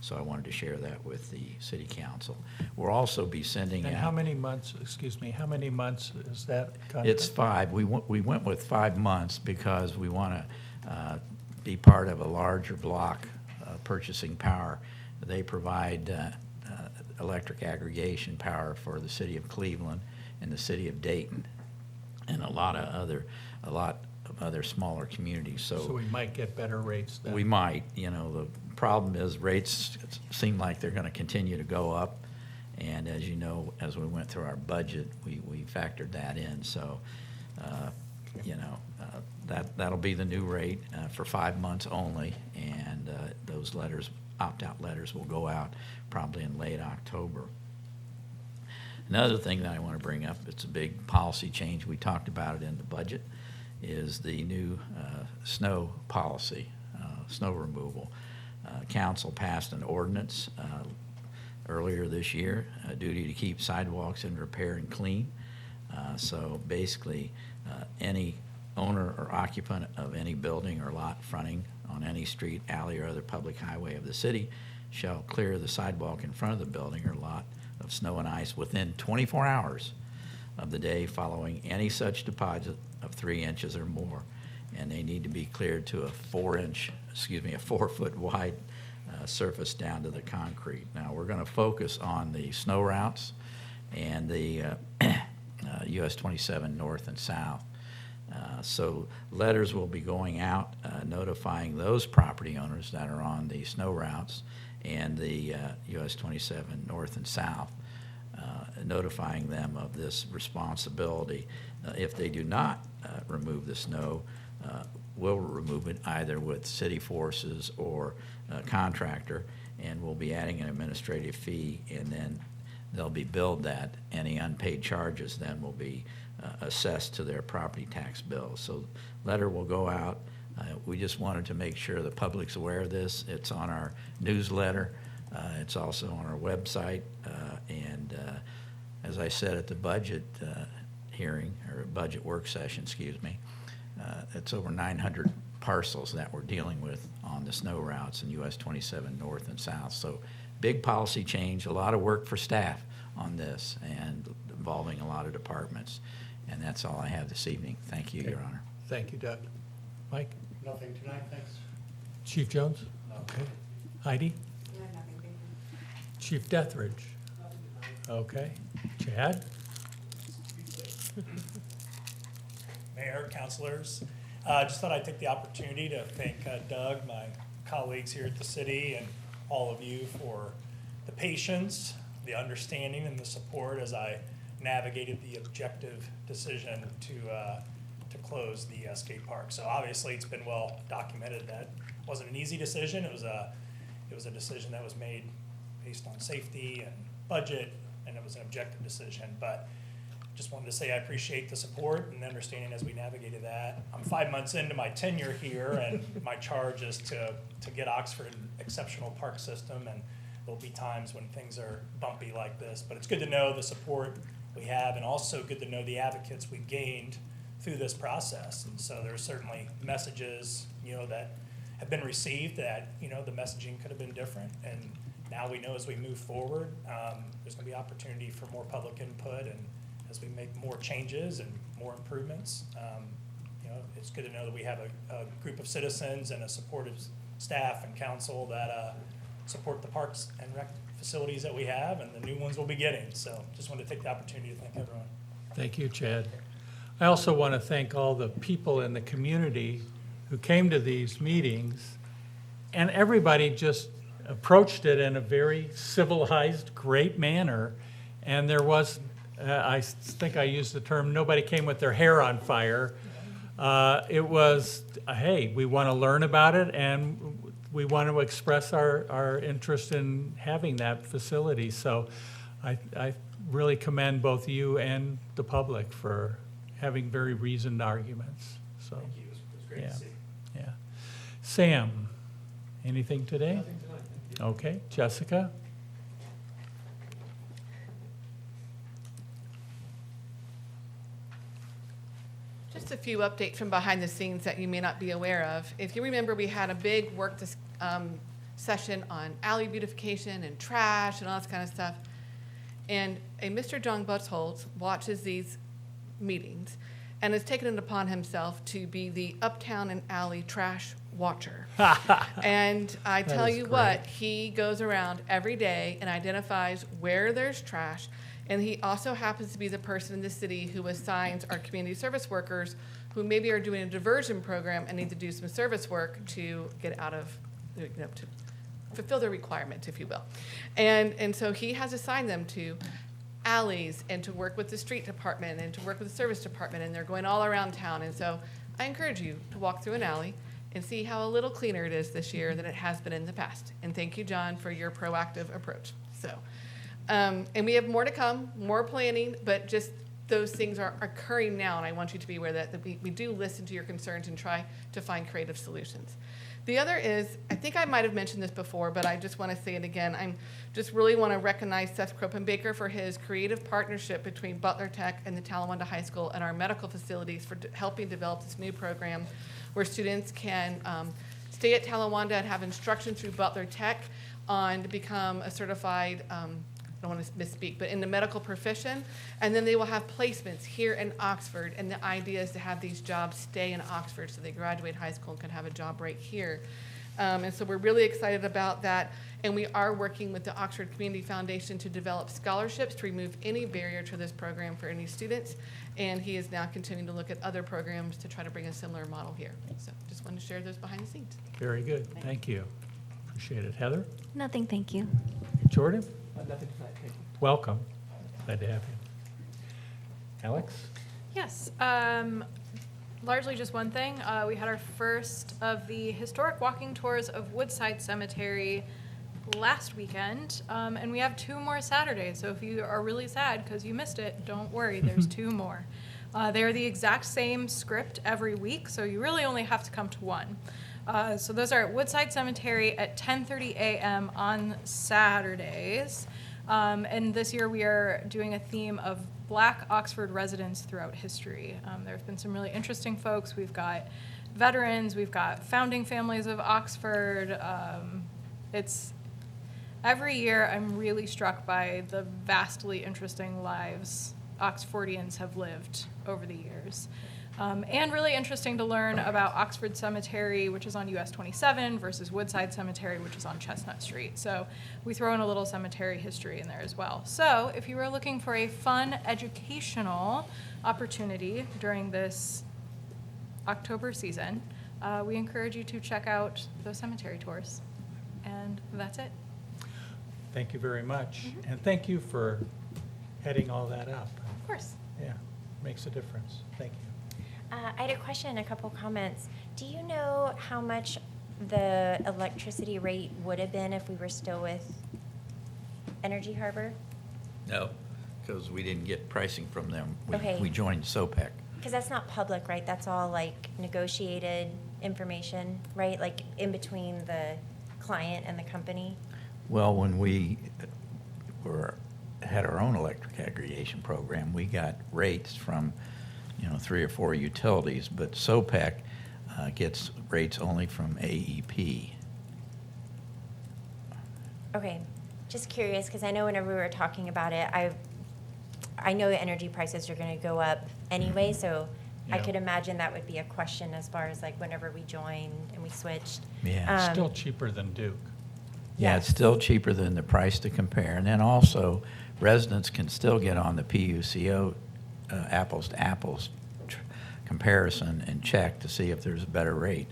So I wanted to share that with the city council. We'll also be sending
And
out.
how many months is that contract?
It's 5. We went with 5 months because we want to be part of a larger block purchasing power. They provide electric aggregation power for the city of Cleveland and the city of Dayton and a lot of other smaller communities.
So we might get better rates then.
We might. The problem is rates seem like they're going to continue to go up. And as you know, as we went through our budget, we factored that in. So, that'll be the new rate for 5 months only. And those letters, opt-out letters, will go out probably in late October. Another thing that I want to bring up, it's a big policy change, we talked about it in the budget, is the new snow policy, snow removal. Council passed an ordinance earlier this year, a duty to keep sidewalks in repair and clean. So basically, any owner or occupant of any building or lot fronting on any street, alley, or other public highway of the city shall clear the sidewalk in front of the building or lot of snow and ice within 24 hours of the day following any such deposit of 3 inches or more. And they need to be cleared to a 4 foot wide surface down to the concrete. Now, we're going to focus on the snow routes and the US 27 north and south. So letters will be going out notifying those property owners that are on the snow routes and the US 27 north and south, notifying them of this responsibility. If they do not remove the snow, we'll remove it either with city forces or contractor, and we'll be adding an administrative fee, and then they'll be billed that. Any unpaid charges then will be assessed to their property tax bill. So letter will go out. We just wanted to make sure the public's aware of this. It's on our newsletter. It's also on our website. And as I said at the budget hearing, or budget work session, it's over 900 parcels that we're dealing with on the snow routes in US 27 north and south. So big policy change, a lot of work for staff on this, and involving a lot of departments. And that's all I have this evening. Thank you,
Okay.
Your Honor.
Thank you, Doug. Mike?
Nothing tonight, thanks.
Chief Jones? Okay. Heidi? Chief Deathridge? Okay. Chad?
Mayor, councilors, just thought I'd take the opportunity to thank Doug, my colleagues here at the city, and all of you for the patience, the understanding, and the support as I navigated the objective decision to close the skate park. So obviously, it's been well documented that wasn't an easy decision. It was a decision that was made based on safety and budget, and it was an objective decision. But just wanted to say I appreciate the support and understanding as we navigated that. I'm 5 months into my tenure here, and my charge is to get Oxford an exceptional park system, and there'll be times when things are bumpy like this. But it's good to know the support we have, and also good to know the advocates we've gained through this process. And so there's certainly messages, that have been received that, the messaging could have been different. And now we know as we move forward, there's going to be opportunity for more public input, and as we make more changes and more improvements, it's good to know that we have a group of citizens and a supportive staff and council that support the parks and rec facilities that we have, and the new ones we'll be getting. So just wanted to take the opportunity to thank everyone.
Thank you, Chad. I also want to thank all the people in the community who came to these meetings, and everybody just approached it in a very civilized, great manner. And there was, I think I used the term, nobody came with their hair on fire. It was, hey, we want to learn about it, and we want to express our interest in having that facility. So I really commend both you and the public for having very reasoned arguments. So,
Thank you. It was great to see.
Yeah. Sam, anything today?
Nothing tonight, thank you.
Okay. Jessica?
Just a few updates from behind the scenes that you may not be aware of. If you remember, we had a big work session on alley beautification and trash and all this kind of stuff. And a Mr. John Butzholz watches these meetings and has taken it upon himself to be the uptown and alley trash watcher. And I
That
tell
is
you
great.
what, he goes around every day and identifies where there's trash. And he also happens to be the person in the city who assigns our community service workers who maybe are doing a diversion program and need to do some service work to get out of, to fulfill their requirement, if you will. And so he has assigned them to alleys and to work with the street department and to work with the service department, and they're going all around town. And so I encourage you to walk through an alley and see how a little cleaner it is this year than it has been in the past. And thank you, John, for your proactive approach. So, and we have more to come, more planning, but just those things are occurring now, and I want you to be aware that we do listen to your concerns and try to find creative solutions. The other is, I think I might have mentioned this before, but I just want to say it again. I just really want to recognize Seth Kropenbaker for his creative partnership between Butler Tech and the Talawanda High School and our medical facilities for helping develop this new program where students can stay at Talawanda and have instruction through Butler Tech on to become a certified I don't want to misspeak, but in the medical profession, and then they will have placements here in Oxford, and the idea is to have these jobs stay in Oxford so they graduate high school and can have a job right here. And so we're really excited about that, and we are working with the Oxford Community Foundation to develop scholarships to remove any barrier to this program for any students, and he is now continuing to look at other programs to try to bring a similar model here. So just wanted to share those behind the scenes.
Very good. Thank you. Appreciate it. Heather?
Nothing, thank you.
Jordan?
Nothing tonight, thank you.
Welcome. Glad to have you. Alex?
Yes, largely just one thing. We had our first of the historic walking tours of Woodside Cemetery last weekend, and we have 2 more Saturdays. So if you are really sad because you missed it, don't worry, there's 2 more. They are the exact same script every week, so you really only have to come to one. So those are at Woodside Cemetery at 10:30 a.m. on Saturdays. And this year we are doing a theme of Black Oxford residents throughout history. There have been some really interesting folks. We've got veterans, we've got founding families of Oxford. It's every year I'm really struck by the vastly interesting lives Oxfordians have lived over the years. And really interesting to learn about Oxford Cemetery, which is on US 27, versus Woodside Cemetery, which is on Chestnut Street. So we throw in a little cemetery history in there as well. So if you were looking for a fun educational opportunity during this October season, we encourage you to check out those cemetery tours. And that's it.
Thank you very much. And thank you for heading all that up.
Of course.
Yeah, makes a difference. Thank you.
I had a question and a couple comments. Do you know how much the electricity rate would have been if we were still with Energy Harbor?
No, because we didn't get pricing from them.
Okay.
We joined SOPEC.
Because that's not public, right? That's all like negotiated information, right? Like in between the client and the company?
Well, when we had our own electric aggregation program, we got rates from, 3 or 4 utilities, but SOPEC gets rates only from AEP.
Okay, just curious, because I know whenever we were talking about it, I know the energy prices are going to go up anyway, so I
Yeah.
could imagine that would be a question as far as like whenever we joined and we switched.
Yeah.
Still cheaper than Duke.
Yeah, it's still cheaper than the price to compare. And then also, residents can still get on the PUCO apples to apples comparison and check to see if there's a better rate.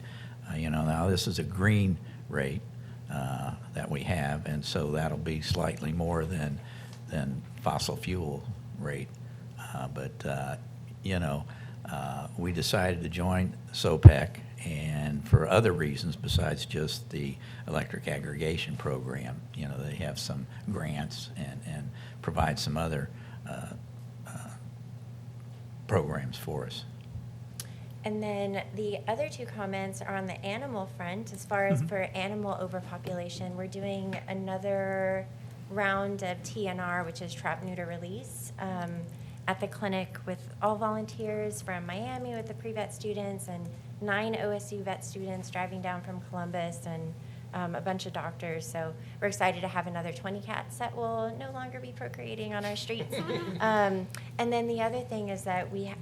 Now this is a green rate that we have, and so that'll be slightly more than fossil fuel rate. We decided to join SOPEC, and for other reasons besides just the electric aggregation program. They have some grants and provide some other programs for us.
And then the other two comments are on the animal front. As far as for animal overpopulation, we're doing another round of TNR, which is trap, neuter, release, at the clinic with all volunteers from Miami with the pre-vet students and 9 OSU vet students driving down from Columbus and a bunch of doctors. So we're excited to have another 20 cats that will no longer be procreating on our streets. And then the other thing is that we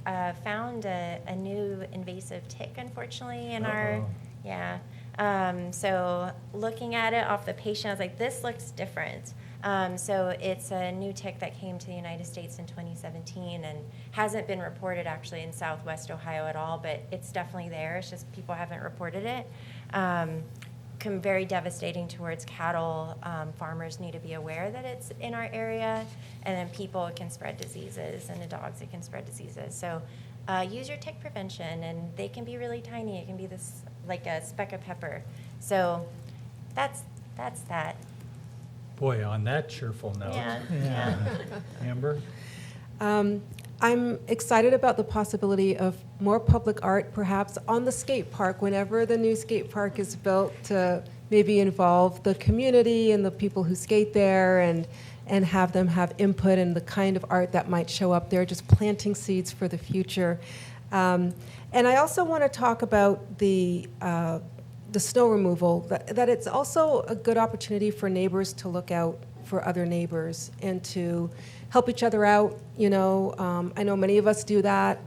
found a new invasive tick, unfortunately, in our, so looking at it off the patient, I was like, this looks different. So it's a new tick that came to the United States in 2017 and hasn't been reported actually in Southwest Ohio at all, but it's definitely there. It's just people haven't reported it. Very devastating towards cattle. Farmers need to be aware that it's in our area, and then people, it can spread diseases, and the dogs, it can spread diseases. So use your tick prevention, and they can be really tiny. It can be this like a speck of pepper. So that's that.
Boy, on that cheerful note.
Yeah.
Amber?
I'm excited about the possibility of more public art, perhaps on the skate park, whenever the new skate park is built, to maybe involve the community and the people who skate there and have them have input in the kind of art that might show up there, just planting seeds for the future. And I also want to talk about the snow removal, that it's also a good opportunity for neighbors to look out for other neighbors and to help each other out. I know many of us do that,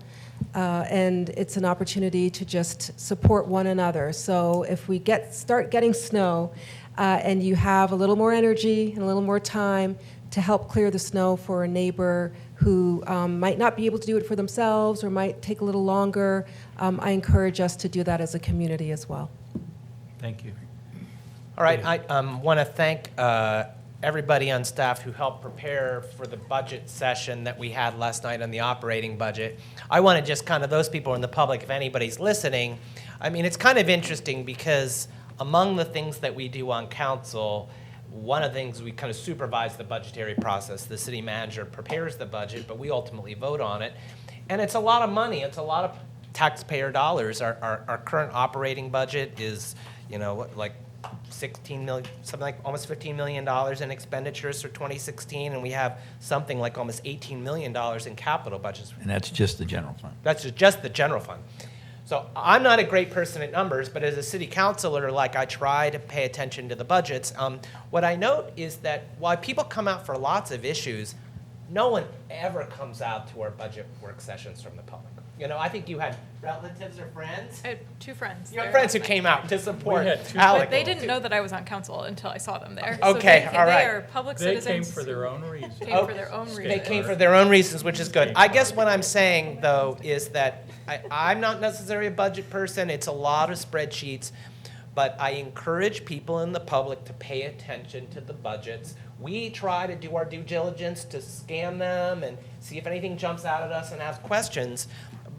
and it's an opportunity to just support one another. So if we start getting snow, and you have a little more energy and a little more time to help clear the snow for a neighbor who might not be able to do it for themselves or might take a little longer, I encourage us to do that as a community as well.
Thank you.
All right, I want to thank everybody on staff who helped prepare for the budget session that we had last night on the operating budget. I want to just kind of, those people in the public, if anybody's listening, I mean, it's kind of interesting because among the things that we do on council, one of the things we kind of supervise the budgetary process. The city manager prepares the budget, but we ultimately vote on it. And it's a lot of money. It's a lot of taxpayer dollars. Our current operating budget is, like 16 million, something like almost $15 million in expenditures for 2016, and we have something like almost $18 million in capital budgets.
And that's just the general fund.
That's just the general fund. So I'm not a great person at numbers, but as a city councilor, I try to pay attention to the budgets. What I note is that while people come out for lots of issues, no one ever comes out to our budget work sessions from the public. I think you had relatives or friends.
I had 2 friends.
You have
there
friends who
last
came
night.
out to support
We had 2
Alec.
But they didn't know that I was on council until I saw them there.
Okay,
so
all right.
They are public
They
citizens.
came for their own reasons.
Came for their own
They
reasons.
came for their own reasons, which is good. I guess what I'm saying, though, is that I'm not necessarily a budget person. It's a lot of spreadsheets. But I encourage people in the public to pay attention to the budgets. We try to do our due diligence to scan them and see if anything jumps out at us and ask questions.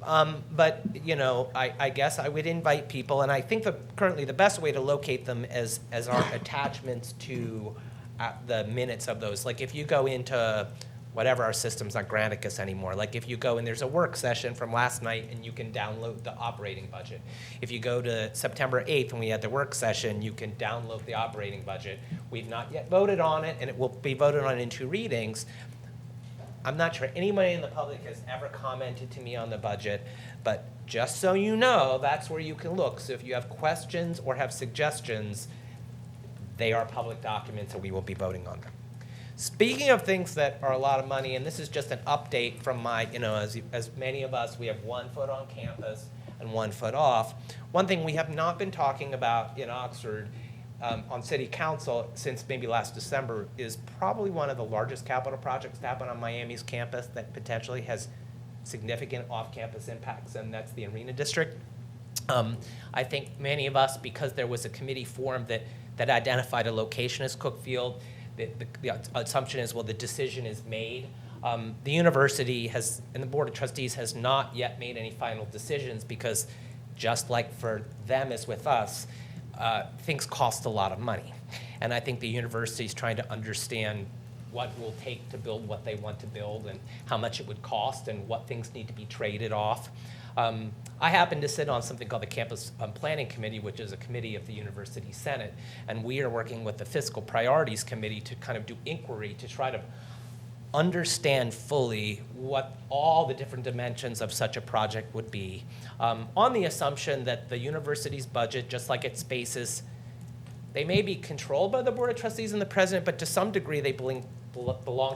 But, you know, I guess I would invite people, and I think currently the best way to locate them as our attachments to the minutes of those. Like if you go into whatever our system's not Granicus anymore, like if you go and there's a work session from last night and you can download the operating budget. If you go to September 8th when we had the work session, you can download the operating budget. We've not yet voted on it, and it will be voted on in 2 readings. I'm not sure anybody in the public has ever commented to me on the budget, but just so you know, that's where you can look. So if you have questions or have suggestions, they are public documents and we will be voting on them. Speaking of things that are a lot of money, and this is just an update from my, you know, as many of us, we have 1 foot on campus and 1 foot off. One thing we have not been talking about in Oxford on city council since maybe last December is probably one of the largest capital projects to happen on Miami's campus that potentially has significant off-campus impacts, and that's the Arena District. I think many of us, because there was a committee formed that identified a location as Cookfield, the assumption is, well, the decision is made. The university has, and the Board of Trustees has not yet made any final decisions because just like for them as with us, things cost a lot of money. And I think the university is trying to understand what it will take to build what they want to build and how much it would cost and what things need to be traded off. I happen to sit on something called the Campus Planning Committee, which is a committee of the University Senate, and we are working with the Fiscal Priorities Committee to kind of do inquiry to try to understand fully what all the different dimensions of such a project would be, on the assumption that the university's budget, just like its spaces, they may be controlled by the Board of Trustees and the President, but to some degree they belong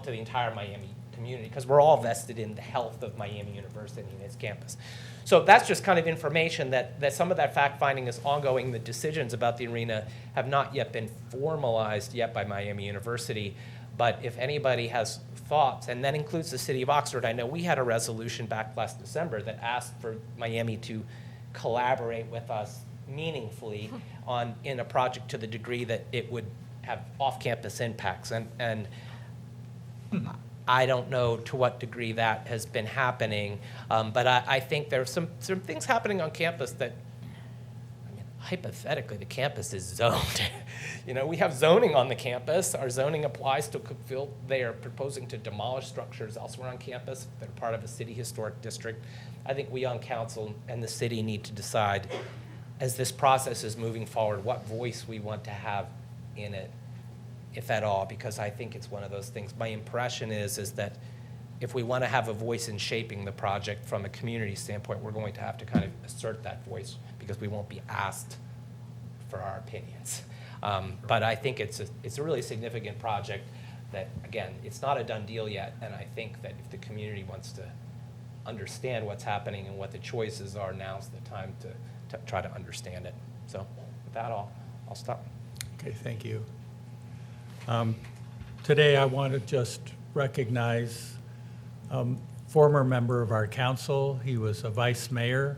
to the entire Miami community because we're all vested in the health of Miami University and its campus. So that's just kind of information that some of that fact-finding is ongoing. The decisions about the arena have not yet been formalized yet by Miami University, but if anybody has thoughts, and that includes the city of Oxford, I know we had a resolution back last December that asked for Miami to collaborate with us meaningfully in a project to the degree that it would have off-campus impacts. And I don't know to what degree that has been happening, but I think there are some things happening on campus that, I mean, hypothetically, the campus is zoned. You know, we have zoning on the campus. Our zoning applies to Cookfield. They are proposing to demolish structures elsewhere on campus that are part of a city historic district. I think we on council and the city need to decide, as this process is moving forward, what voice we want to have in it, if at all, because I think it's one of those things. My impression is that if we want to have a voice in shaping the project from a community standpoint, we're going to have to kind of assert that voice because we won't be asked for our opinions. But I think it's a really significant project that, again, it's not a done deal yet, and I think that if the community wants to understand what's happening and what the choices are, now's the time to try to understand it. So with that, I'll stop.
Okay, thank you. Today, I want to just recognize former member of our council. He was a vice mayor.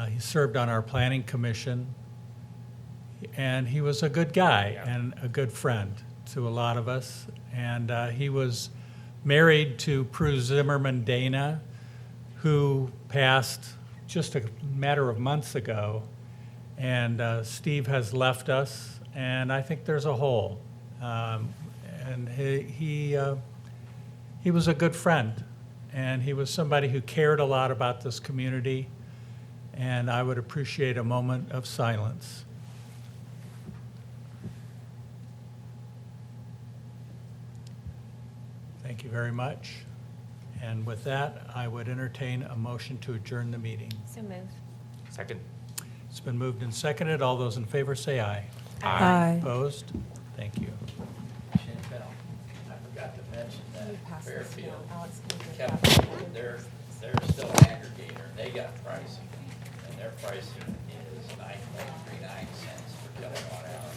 He served on our planning commission. And he was a good guy and a good friend to a lot of us. And he was married to Prue Zimmerman Dana, who passed just a matter of months ago. And Steve has left us, and I think there's a hole. And he was a good friend, and he was somebody who cared a lot about this community, and I would appreciate a moment of silence. Thank you very much. And with that, I would entertain a motion to adjourn the meeting.
So move.
Second.
It's been moved and seconded. All those in favor say aye.
Aye.
Opposed? Thank you.
I forgot to mention that Fairfield
Alex,
kept, they're still an aggregator, they got pricing, and their pricing is 9.39 cents per kilowatt hour.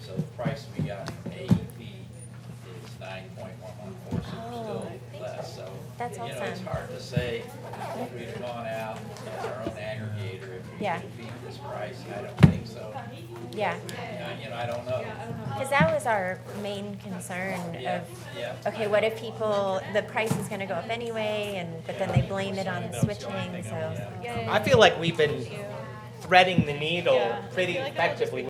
So the price we got from AEP is 9.114, so still less, so.
That's
You know, it's
awesome.
hard to say if we've gone out as our own aggregator, if
Yeah.
should be this price. I don't think so.
Yeah.
I don't know.
Because that was our main concern
Yeah,
of,
yeah.
okay, what if people, the price is gonna go up anyway, but then they blame it on switching, so.
I feel like we've been threading the needle pretty effectively